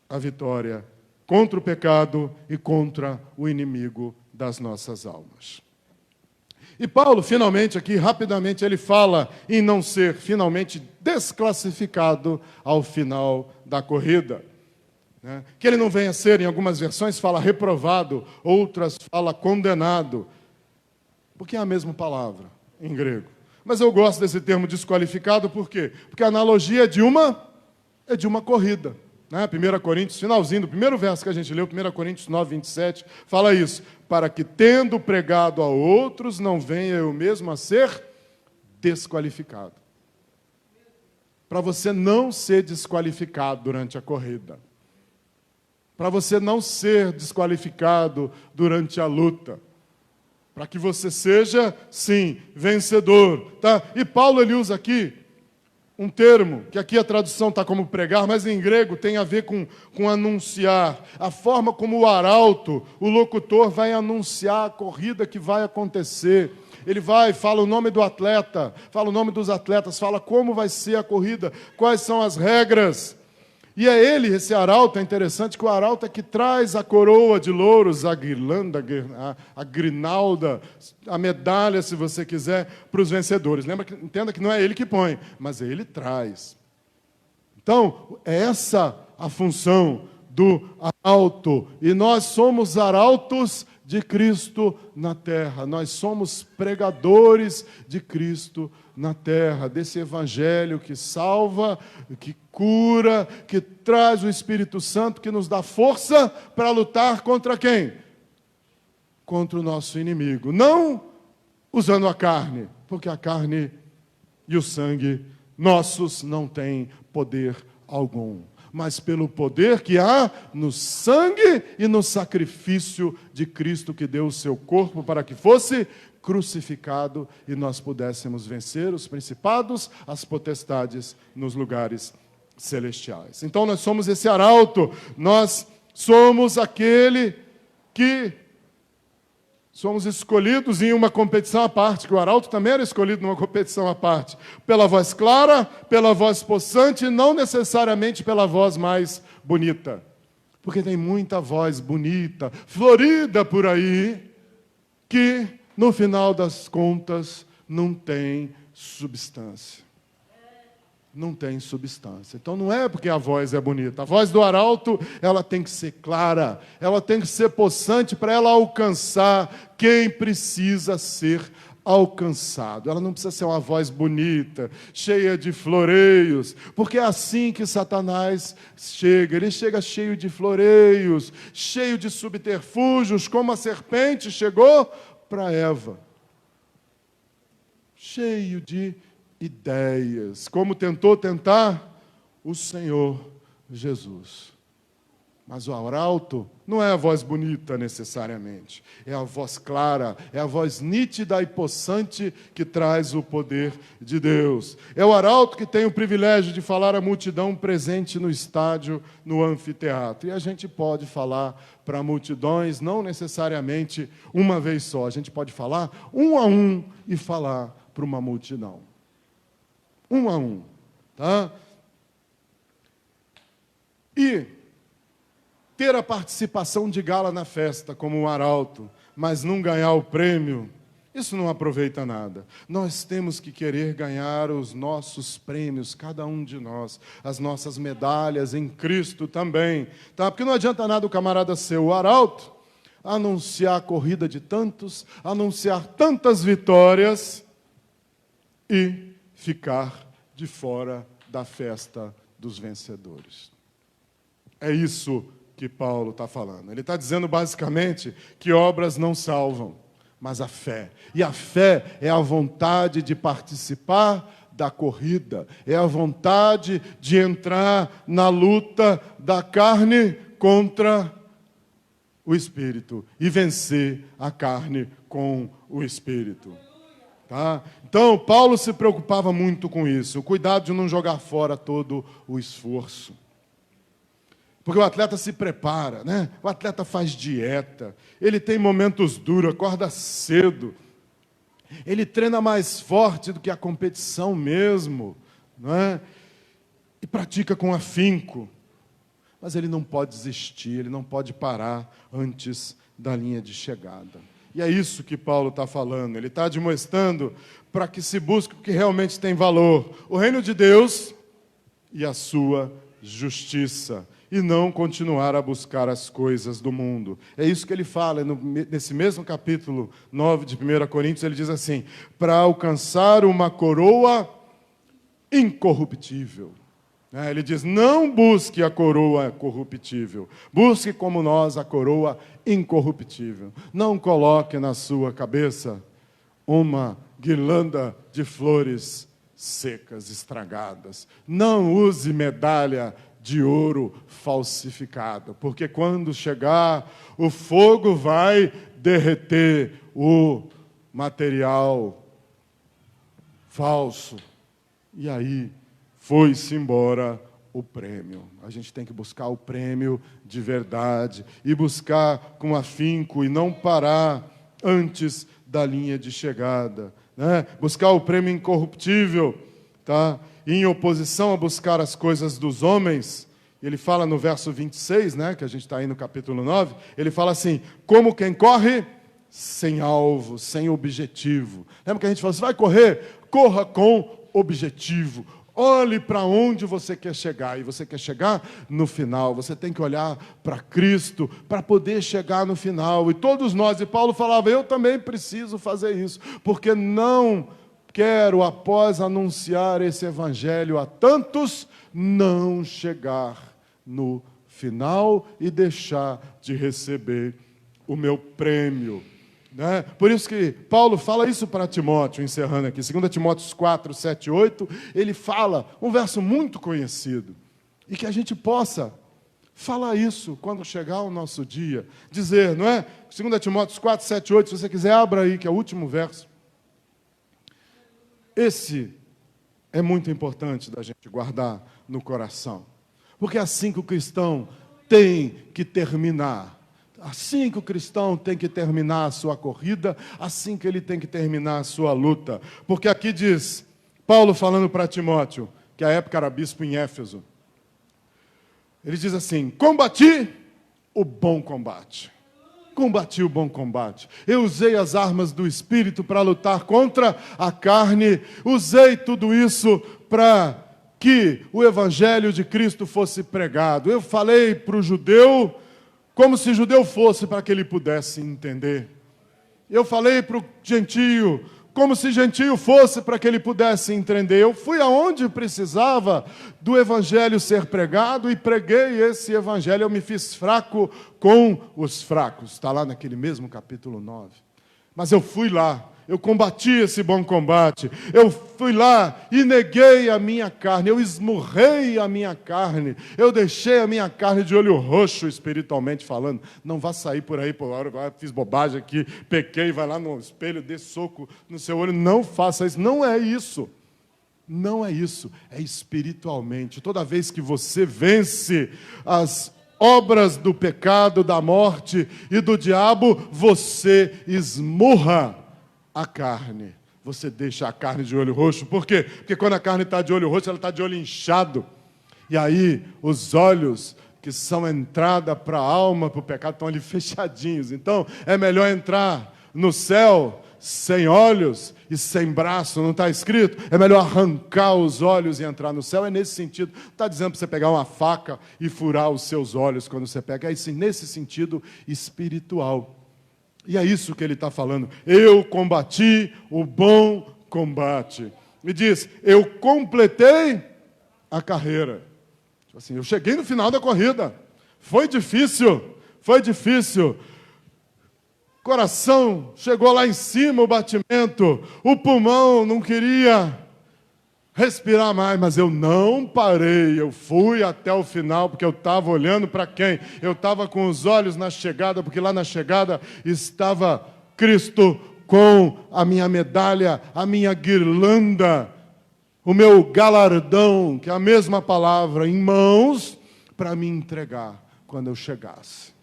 a vitória contra o pecado e contra o inimigo das nossas almas. E Paulo, finalmente, aqui, rapidamente, ele fala em não ser, finalmente, desclassificado ao final da corrida. Né? Que ele não venha a ser, em algumas versões, fala reprovado, outras fala condenado. Porque é a mesma palavra, em grego. Mas eu gosto desse termo desqualificado, por quê? Porque a analogia é de uma corrida. 1 Coríntios, finalzinho do primeiro verso que a gente leu, 1 Coríntios 9, 27, fala isso: para que, tendo pregado a outros, não venha eu mesmo a ser desqualificado. Para você não ser desqualificado durante a corrida. Para você não ser desqualificado durante a luta. Para que você seja, sim, vencedor. Tá? E Paulo, ele usa aqui um termo, que aqui a tradução está como pregar, mas em grego tem a ver com anunciar. A forma como o arauto, o locutor, vai anunciar a corrida que vai acontecer. Ele fala o nome do atleta, fala o nome dos atletas, fala como vai ser a corrida, quais são as regras. E é ele, esse arauto, é interessante que o arauto é que traz a coroa de louros, a guirlanda, a grinalda, a medalha, se você quiser, para os vencedores. Entenda que não é ele que põe, mas ele traz. Então, é essa a função do arauto. E nós somos arautos de Cristo na terra. Nós somos pregadores de Cristo na terra, desse evangelho que salva, que cura, que traz o Espírito Santo, que nos dá força para lutar contra quem? Contra o nosso inimigo. Não usando a carne, porque a carne e o sangue nossos não têm poder algum, mas pelo poder que há no sangue e no sacrifício de Cristo, que deu o seu corpo para que fosse crucificado e nós pudéssemos vencer os principados, as potestades nos lugares celestiais. Então nós somos esse arauto, nós somos aquele que somos escolhidos em uma competição à parte, que o arauto também era escolhido numa competição à parte, pela voz clara, pela voz possante, e não necessariamente pela voz mais bonita. Porque tem muita voz bonita, florida por aí, que, no final das contas, não tem substância. Não tem substância. Então não é porque a voz é bonita. A voz do arauto, ela tem que ser clara, ela tem que ser possante para ela alcançar quem precisa ser alcançado. Ela não precisa ser uma voz bonita, cheia de floreios, porque é assim que Satanás chega. Ele chega cheio de floreios, cheio de subterfúgios, como a serpente chegou para Eva. Cheio de ideias, como tentou tentar o Senhor Jesus. Mas o arauto não é a voz bonita necessariamente, é a voz clara, é a voz nítida e possante que traz o poder de Deus. É o arauto que tem o privilégio de falar à multidão presente no estádio, no anfiteatro. E a gente pode falar para multidões, não necessariamente uma vez só, a gente pode falar um a um e falar para uma multidão. Um a um, tá? E ter a participação de gala na festa, como um arauto, mas não ganhar o prêmio, isso não aproveita nada. Nós temos que querer ganhar os nossos prêmios, cada um de nós, as nossas medalhas em Cristo também, tá? Porque não adianta nada o camarada ser o arauto, anunciar a corrida de tantos, anunciar tantas vitórias e ficar de fora da festa dos vencedores. É isso que Paulo está falando. Ele está dizendo basicamente que obras não salvam, mas a fé. E a fé é a vontade de participar da corrida, é a vontade de entrar na luta da carne contra o Espírito e vencer a carne com o Espírito. Tá? Então, Paulo se preocupava muito com isso, o cuidado de não jogar fora todo o esforço. Porque o atleta se prepara, né? O atleta faz dieta, ele tem momentos duros, acorda cedo, ele treina mais forte do que a competição mesmo, não é? E pratica com afinco. Mas ele não pode desistir, ele não pode parar antes da linha de chegada. E é isso que Paulo está falando. Ele está demonstrando para que se busque o que realmente tem valor. O reino de Deus e a sua justiça. E não continuar a buscar as coisas do mundo. É isso que ele fala nesse mesmo capítulo 9 de 1 Coríntios. Ele diz assim, para alcançar uma coroa incorruptível. Ele diz, não busque a coroa corruptível, busque como nós a coroa incorruptível. Não coloque na sua cabeça uma guirlanda de flores secas, estragadas. Não use medalha de ouro falsificada, porque quando chegar, o fogo vai derreter o material falso. E aí foi-se embora o prêmio. A gente tem que buscar o prêmio de verdade e buscar com afinco e não parar antes da linha de chegada, né? Buscar o prêmio incorruptível, tá? E em oposição a buscar as coisas dos homens, ele fala no verso 26, né, que a gente está aí no capítulo 9, ele fala assim, como quem corre sem alvo, sem objetivo. Lembra que a gente fala, você vai correr? Corra com objetivo. Olhe para onde você quer chegar, e você quer chegar no final, você tem que olhar para Cristo para poder chegar no final. E todos nós, e Paulo falava, eu também preciso fazer isso, porque não quero, após anunciar esse evangelho a tantos, não chegar no final e deixar de receber o meu prêmio. Né? Por isso que Paulo fala isso para Timóteo, encerrando aqui, 2 Timóteo 4, 7, 8, ele fala um verso muito conhecido, e que a gente possa falar isso quando chegar o nosso dia, dizer, não é? 2 Timóteo 4, 7, 8, se você quiser, abra aí, que é o último verso. Esse é muito importante da gente guardar no coração. Porque é assim que o cristão tem que terminar. Assim que o cristão tem que terminar a sua corrida, assim que ele tem que terminar a sua luta. Porque aqui diz, Paulo falando para Timóteo, que à época era bispo em Éfeso, ele diz assim: combati o bom combate. Combati o bom combate. Eu usei as armas do Espírito para lutar contra a carne. Usei tudo isso para que o Evangelho de Cristo fosse pregado. Eu falei para o judeu como se judeu fosse, para que ele pudesse entender. Eu falei para o gentio como se gentio fosse, para que ele pudesse entender. Eu fui aonde precisava do Evangelho ser pregado e preguei esse Evangelho. Eu me fiz fraco com os fracos. Está lá naquele mesmo capítulo 9. Mas eu fui lá, eu combati esse bom combate. Eu fui lá e neguei a minha carne, eu esmurrei a minha carne. Eu deixei a minha carne de olho roxo, espiritualmente falando. Não vá sair por aí, fiz bobagem aqui, pequei, vai lá no espelho, dê soco no seu olho. Não faça isso, não é isso. Não é isso, é espiritualmente. Toda vez que você vence as obras do pecado, da morte e do diabo, você esmurra a carne. Você deixa a carne de olho roxo. Por quê? Porque quando a carne está de olho roxo, ela está de olho inchado. E aí, os olhos que são a entrada para a alma, para o pecado, estão ali fechadinhos. Então, é melhor entrar no céu sem olhos e sem braço, não está escrito? É melhor arrancar os olhos e entrar no céu. É nesse sentido. Não está dizendo para você pegar uma faca e furar os seus olhos quando você pega. É isso, nesse sentido espiritual. E é isso que ele está falando. Eu combati o bom combate. E diz, eu completei a carreira. Tipo assim, eu cheguei no final da corrida. Foi difícil. Coração chegou lá em cima, o batimento. O pulmão não queria respirar mais, mas eu não parei, eu fui até o final, porque eu estava olhando para quem? Eu estava com os olhos na chegada, porque lá na chegada estava Cristo com a minha medalha, a minha guirlanda, o meu galardão, que é a mesma palavra, em mãos, para me entregar quando eu chegasse.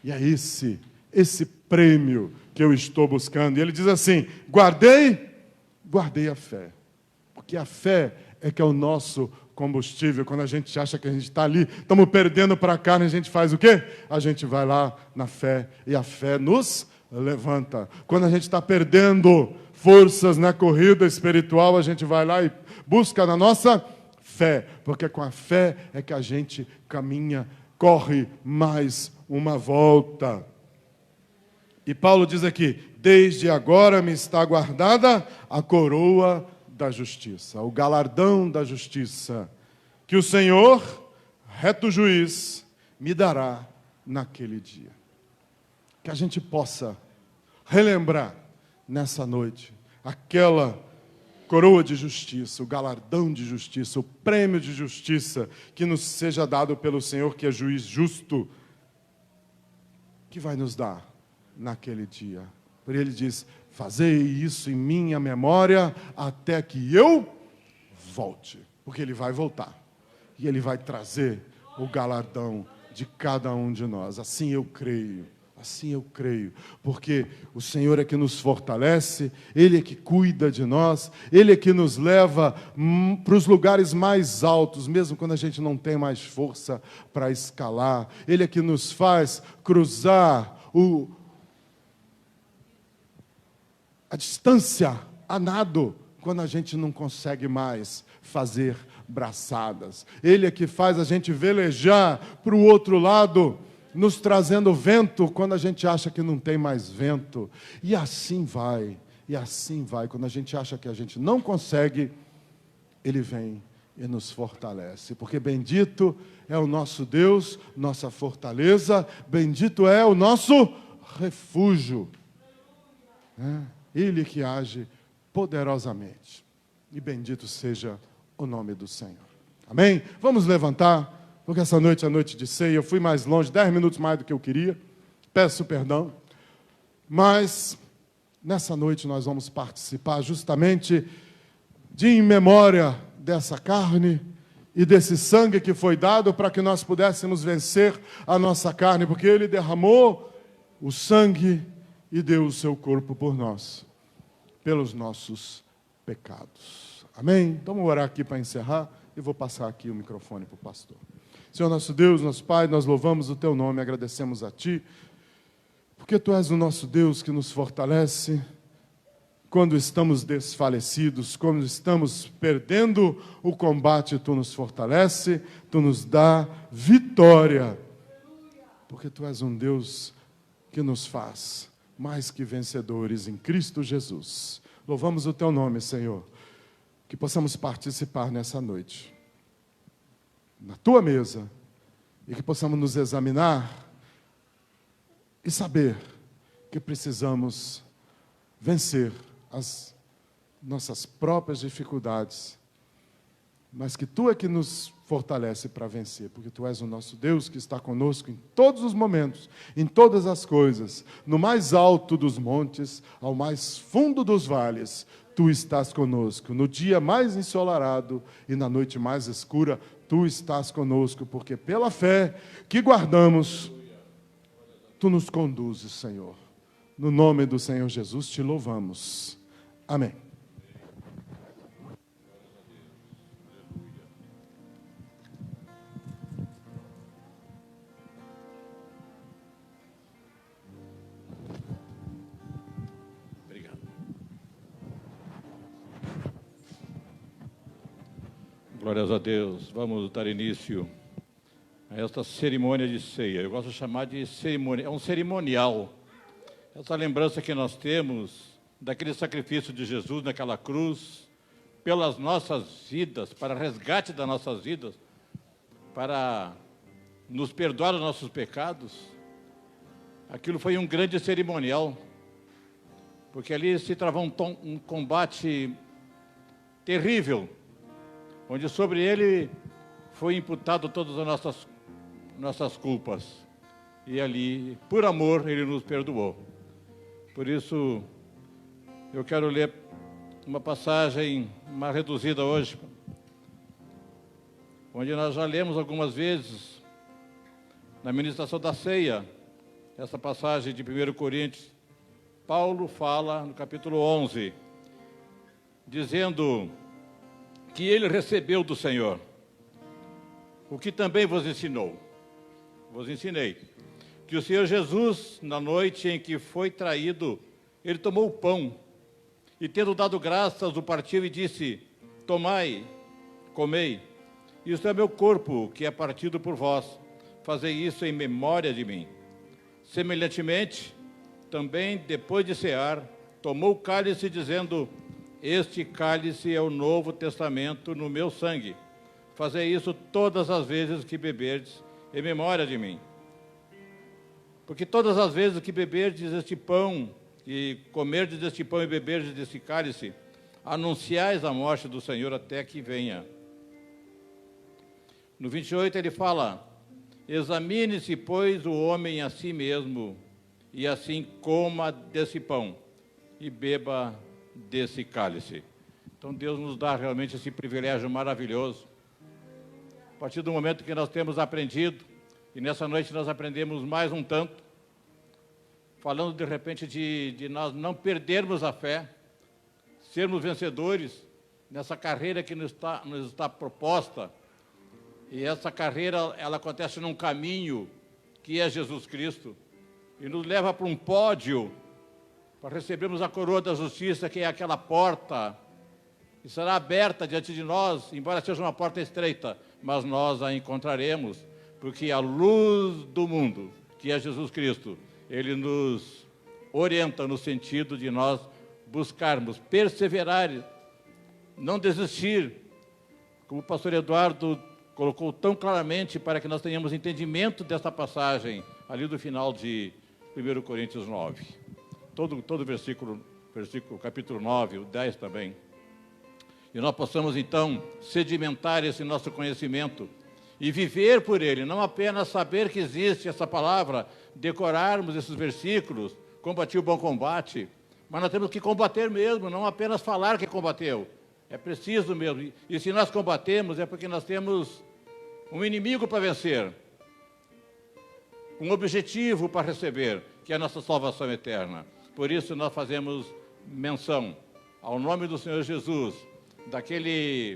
E é esse prêmio que eu estou buscando. E ele diz assim, guardei a fé. Porque a fé é que é o nosso combustível. Quando a gente acha que a gente está ali, estamos perdendo para a carne, a gente faz o quê? A gente vai lá na fé, e a fé nos levanta. Quando a gente está perdendo forças na corrida espiritual, a gente vai lá e busca na nossa fé. Porque com a fé é que a gente caminha, corre mais uma volta. E Paulo diz aqui, desde agora me está guardada a coroa da justiça, o galardão da justiça, que o Senhor, reto juiz, me dará naquele dia. Que a gente possa relembrar nessa noite aquela coroa de justiça, o galardão de justiça, o prêmio de justiça que nos seja dado pelo Senhor, que é juiz justo, que vai nos dar naquele dia. Por ele diz, fazei isso em minha memória até que eu volte. Porque ele vai voltar. E ele vai trazer o galardão de cada um de nós. Assim eu creio. Assim eu creio. Porque o Senhor é que nos fortalece, Ele é que cuida de nós, Ele é que nos leva para os lugares mais altos, mesmo quando a gente não tem mais força para escalar. Ele é que nos faz cruzar a distância a nado, quando a gente não consegue mais fazer braçadas. Ele é que faz a gente velejar para o outro lado, nos trazendo vento, quando a gente acha que não tem mais vento. E assim vai. Quando a gente acha que a gente não consegue, Ele vem e nos fortalece. Porque bendito é o nosso Deus, nossa fortaleza, bendito é o nosso refúgio. Ele que age poderosamente. E bendito seja o nome do Senhor. Amém? Vamos levantar, porque essa noite é a noite de ceia. Eu fui mais longe, 10 minutos mais do que eu queria. Peço perdão. Mas, nessa noite nós vamos participar justamente de em memória dessa carne e desse sangue que foi dado para que nós pudéssemos vencer a nossa carne, porque Ele derramou o sangue e deu o seu corpo por nós, pelos nossos pecados. Amém? Então vamos orar aqui para encerrar e vou passar aqui o microfone para o pastor. Senhor nosso Deus, nosso Pai, nós louvamos o Teu nome, agradecemos a Ti, porque Tu és o nosso Deus que nos fortalece quando estamos desfalecidos, quando estamos perdendo o combate, Tu nos fortalece, Tu nos dá vitória, porque Tu és um Deus que nos faz mais que vencedores em Cristo Jesus. Louvamos o Teu nome, Senhor, que possamos participar nessa noite, na Tua mesa, e que possamos nos examinar e saber que precisamos vencer as nossas próprias dificuldades, mas que Tu é que nos fortalece para vencer, porque Tu és o nosso Deus que está conosco em todos os momentos, em todas as coisas, no mais alto dos montes, ao mais fundo dos vales, Tu estás conosco, no dia mais ensolarado e na noite mais escura, Tu estás conosco, porque pela fé que guardamos, Tu nos conduzes, Senhor. No nome do Senhor Jesus te louvamos. Amém. Obrigado. Glórias a Deus. Vamos dar início a esta cerimônia de ceia. Eu gosto de chamar de cerimônia, é um cerimonial. Essa lembrança que nós temos daquele sacrifício de Jesus naquela cruz, pelas nossas vidas, para resgate das nossas vidas, para nos perdoar os nossos pecados, aquilo foi um grande cerimonial, porque ali se travou um combate terrível, onde sobre ele foi imputado todas as nossas culpas, e ali, por amor, ele nos perdoou. Por isso, eu quero ler uma passagem mais reduzida hoje, onde nós já lemos algumas vezes, na ministração da ceia, essa passagem de 1 Coríntios. Paulo fala no capítulo 11, dizendo que ele recebeu do Senhor o que também vos ensinei, que o Senhor Jesus, na noite em que foi traído, ele tomou o pão, e tendo dado graças, o partiu e disse: tomai, comei, isto é meu corpo, que é partido por vós, fazei isso em memória de mim. Semelhantemente, também, depois de cear, tomou o cálice, dizendo: este cálice é o novo testamento no meu sangue. Fazei isso todas as vezes que beberdes, em memória de mim. Porque todas as vezes que beberdes este pão, e comerdes deste pão e beberdes deste cálice, anunciais a morte do Senhor até que venha. No 28 ele fala: examine-se, pois, o homem a si mesmo, e assim coma desse pão e beba desse cálice. Então Deus nos dá realmente esse privilégio maravilhoso. A partir do momento que nós temos aprendido, e nessa noite nós aprendemos mais um tanto, falando de repente de nós não perdermos a fé, sermos vencedores nessa carreira que nos está proposta. E essa carreira, ela acontece num caminho que é Jesus Cristo, e nos leva para um pódio, para recebermos a coroa da justiça, que é aquela porta, que será aberta diante de nós, embora seja uma porta estreita, mas nós a encontraremos, porque a luz do mundo, que é Jesus Cristo, Ele nos orienta no sentido de nós buscarmos, perseverar, não desistir, como o pastor Eduardo colocou tão claramente, para que nós tenhamos entendimento dessa passagem, ali do final de 1 Coríntios 9. Todo versículo, capítulo 9, o 10 também. E nós possamos, então, sedimentar esse nosso conhecimento e viver por ele, não apenas saber que existe essa palavra, decorarmos esses versículos, combati o bom combate, mas nós temos que combater mesmo, não apenas falar que combateu, É preciso mesmo. E se nós combatemos, é porque nós temos um inimigo para vencer, um objetivo para receber, que é a nossa salvação eterna. Por isso nós fazemos menção ao nome do Senhor Jesus, daquela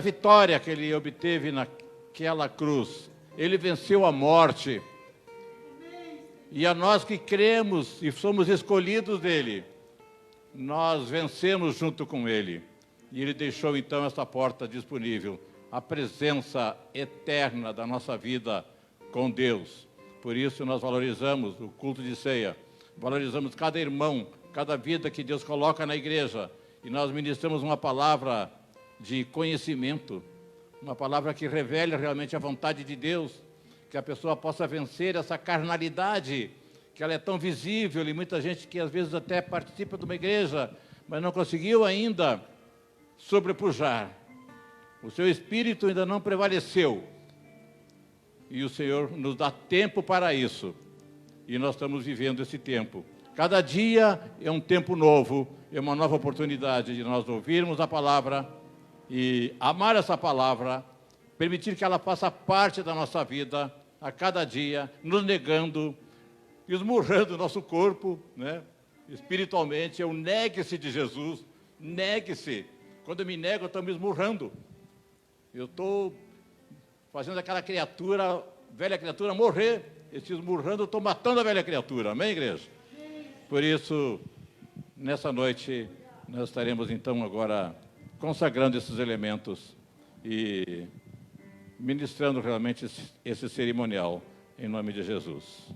vitória que Ele obteve naquela cruz. Ele venceu a morte. E a nós que cremos e somos escolhidos dEle, nós vencemos junto com Ele. E Ele deixou então essa porta disponível, a presença eterna da nossa vida com Deus. Por isso nós valorizamos o culto de ceia, valorizamos cada irmão, cada vida que Deus coloca na igreja. E nós ministramos uma palavra de conhecimento, uma palavra que revele realmente a vontade de Deus, que a pessoa possa vencer essa carnalidade, que ela é tão visível, e muita gente que às vezes até participa de uma igreja, mas não conseguiu ainda sobrepujar. O seu espírito ainda não prevaleceu. E o Senhor nos dá tempo para isso. E nós estamos vivendo esse tempo. Cada dia é um tempo novo, é uma nova oportunidade de nós ouvirmos a palavra e amar essa palavra, permitir que ela faça parte da nossa vida a cada dia, nos negando, esmurrando o nosso corpo, né? Espiritualmente. Eu negue-se de Jesus, negue-se. Quando eu me nego, eu estou me esmurrando. Eu estou fazendo aquela criatura, velha criatura, morrer. Se esmurrando, eu estou matando a velha criatura. Amém, igreja? Por isso, nessa noite, nós estaremos então agora consagrando esses elementos e ministrando realmente esse cerimonial, em nome de Jesus.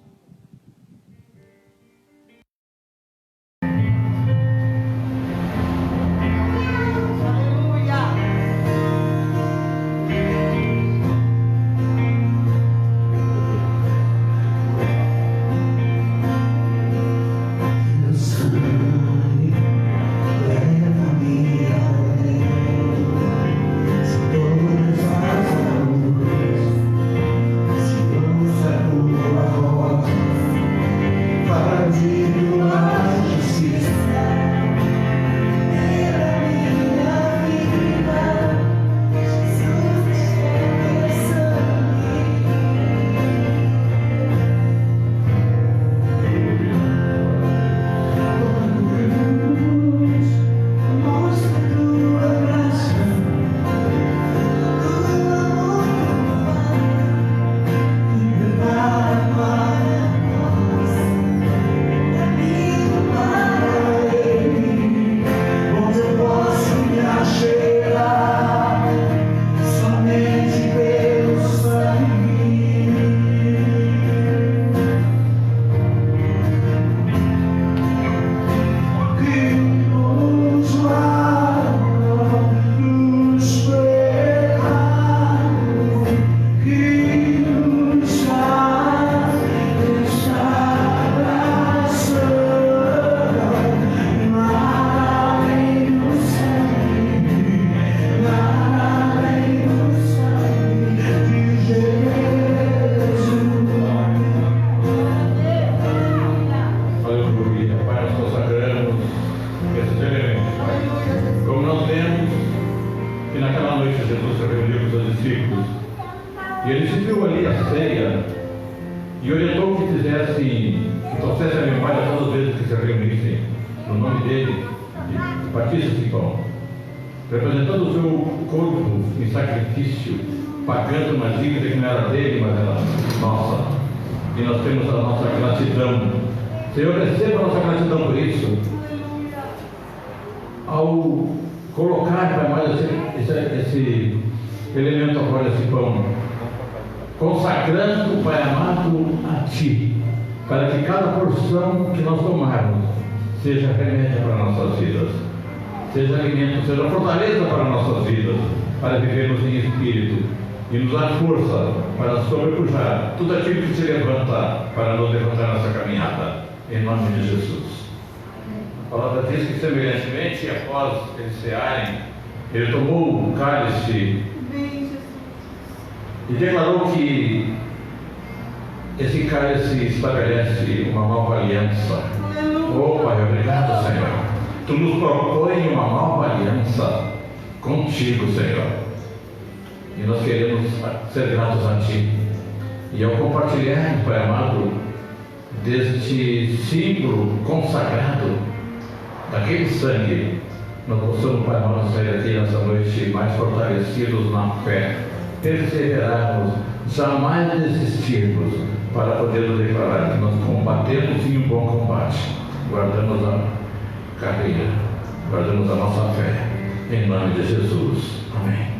Representando o seu corpo em sacrifício, pagando uma dívida que não era dele, mas era nossa. E nós temos a nossa gratidão. Senhor, receba a nossa gratidão por isso. Ao colocar, Pai amado, esse elemento agora, esse pão, consagrando, Pai amado, a Ti, para que cada porção que nós tomarmos seja remédio para nossas vidas, seja alimento, seja fortaleza para nossas vidas, para vivermos em espírito e nos dar força para sobrepujar tudo aquilo que se levanta para nos levantar nessa caminhada, em nome de Jesus. A palavra diz que, semelhantemente, após eles cearem, ele tomou o cálice e declarou que esse cálice estabelece uma nova aliança. Oh, Pai, obrigado, Senhor. Tu nos propões uma nova aliança contigo, Senhor. E nós queremos ser gratos a Ti. E ao compartilhar, Pai amado, deste símbolo consagrado, daquele sangue, nós possamos, Pai amado, sair daqui nessa noite mais fortalecidos na fé, perseverarmos, jamais desistirmos, para podermos declarar que nós combatemos em um bom combate, guardamos a carreira, guardamos a nossa fé, em nome de Jesus. Amém.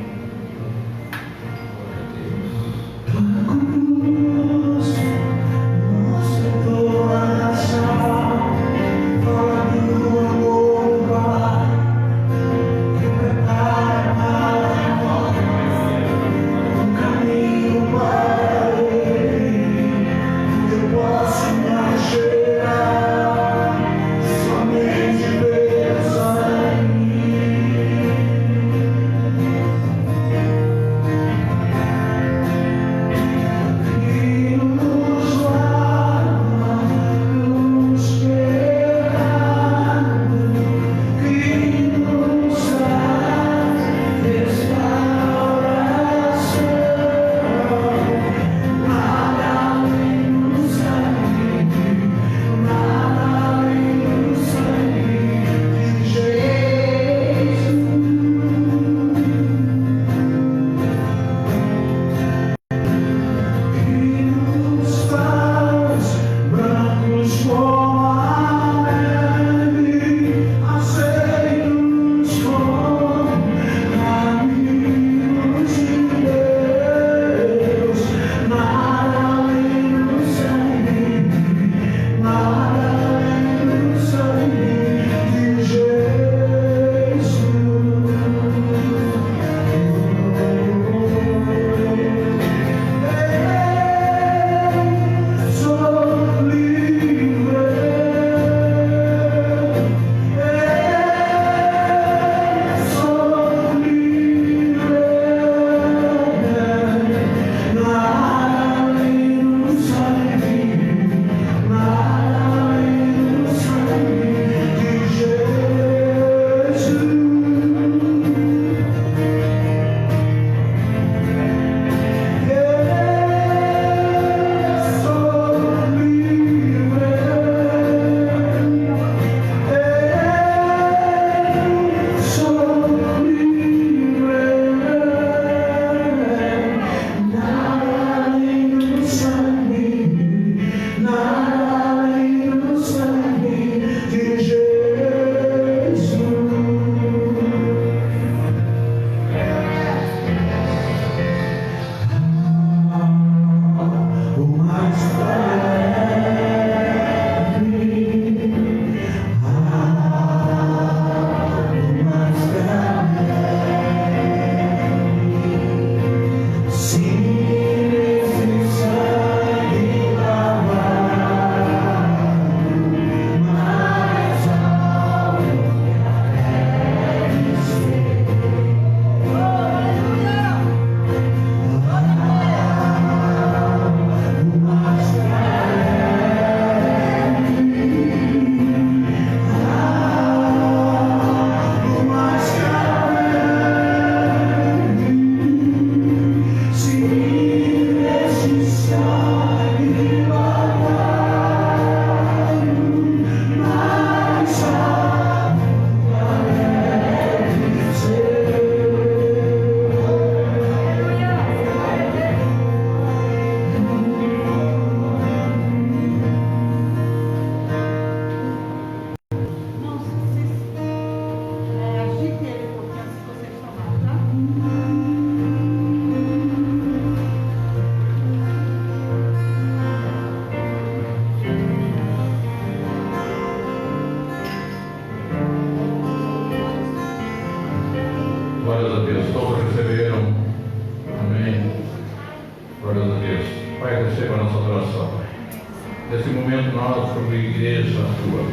Nesse momento nós, como igreja tua,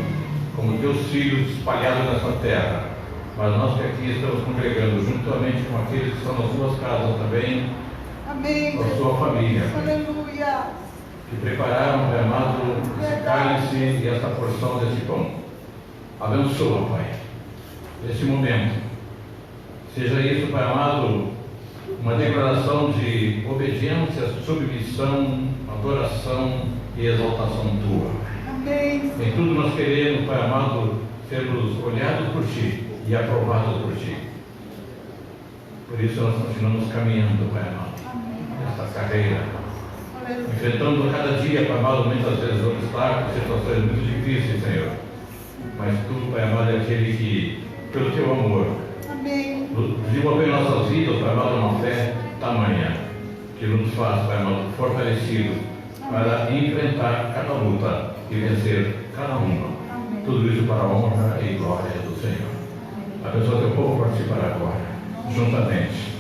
como teus filhos espalhados nessa terra, mas nós que aqui estamos congregando juntamente com aqueles que estão nas suas casas também, amém, com a sua família, aleluia, que prepararam, Pai amado, esse cálice e essa porção desse pão. Abençoa, Pai. esse momento. Seja isso, Pai amado, uma declaração de obediência, submissão, adoração e exaltação Tua. Amém. Em tudo nós queremos, Pai amado, sermos olhados por Ti e aprovados por Ti. Por isso nós continuamos caminhando, Pai amado, nesta carreira, enfrentando cada dia, Pai amado, muitas vezes obstáculos, situações muito difíceis, Senhor. Mas Tu, Pai amado, é aquele que, pelo Teu amor, Amém. desenvolver nossas vidas, Pai amado, uma fé tamanha, que nos faz, Pai amado, fortalecido para enfrentar cada luta e vencer cada uma. Tudo isso para a honra e glória do Senhor. Abençoa Teu povo participar agora, juntamente,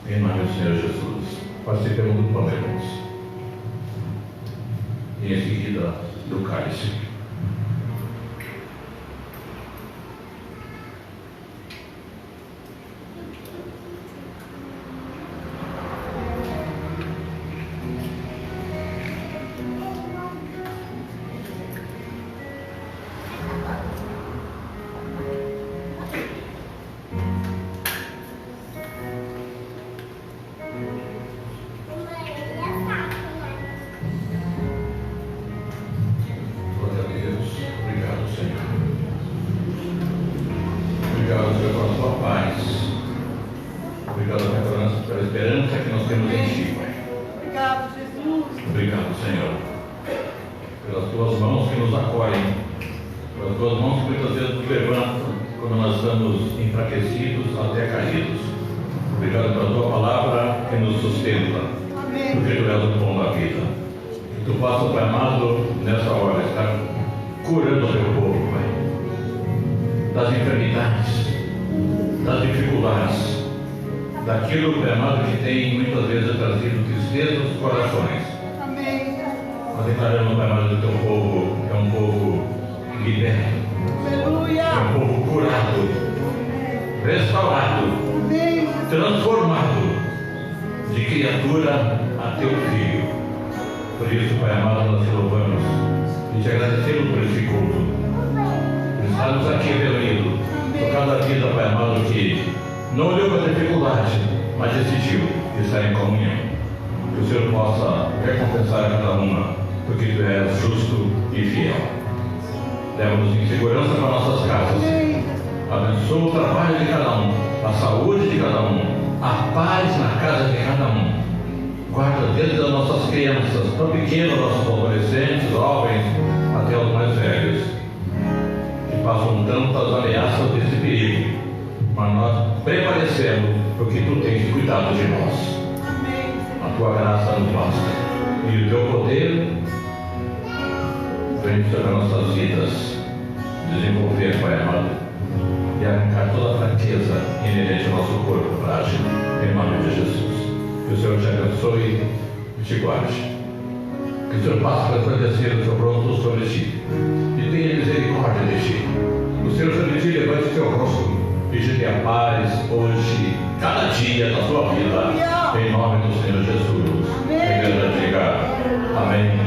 em nome do Senhor Jesus. Participemos do pão, irmãos. E em seguida do cálice. Daquilo, Pai amado, que tem muitas vezes trazido tristeza aos corações. Amém. Nós declaramos, Pai amado, que o Teu povo é um povo liberto. Aleluia. É um povo curado, restaurado, Amém. transformado de criatura a Teu Filho. Por isso, Pai amado, nós te louvamos e te agradecemos por esse culto. Estamos aqui reunidos por cada vida, Pai amado, que não olhou para a dificuldade, mas decidiu estar em comunhão. Que o Senhor possa recompensar cada uma, porque Tu és justo e fiel. Leva-nos em segurança para nossas casas. Abençoa o trabalho de cada um, a saúde de cada um, a paz na casa de cada um. Guarda desde as nossas crianças, tão pequenas, nossos adolescentes, jovens, até os mais velhos, que passam tantas ameaças desse perigo. Mas nós prevalecemos porque Tu tens cuidado de nós. Amém. A Tua graça nos basta. E o Teu poder vem sobre nossas vidas desenvolver, Pai amado, e arrancar toda a fraqueza inerente ao nosso corpo frágil, em nome de Jesus. Que o Senhor te abençoe e te guarde. Que o Senhor passe a resplandecer o Seu rosto sobre ti e tenha misericórdia de ti. O Senhor sobre ti levante o Seu rosto e te dê a paz hoje, cada dia da sua vida, em nome do Senhor Jesus. A igreja diga amém.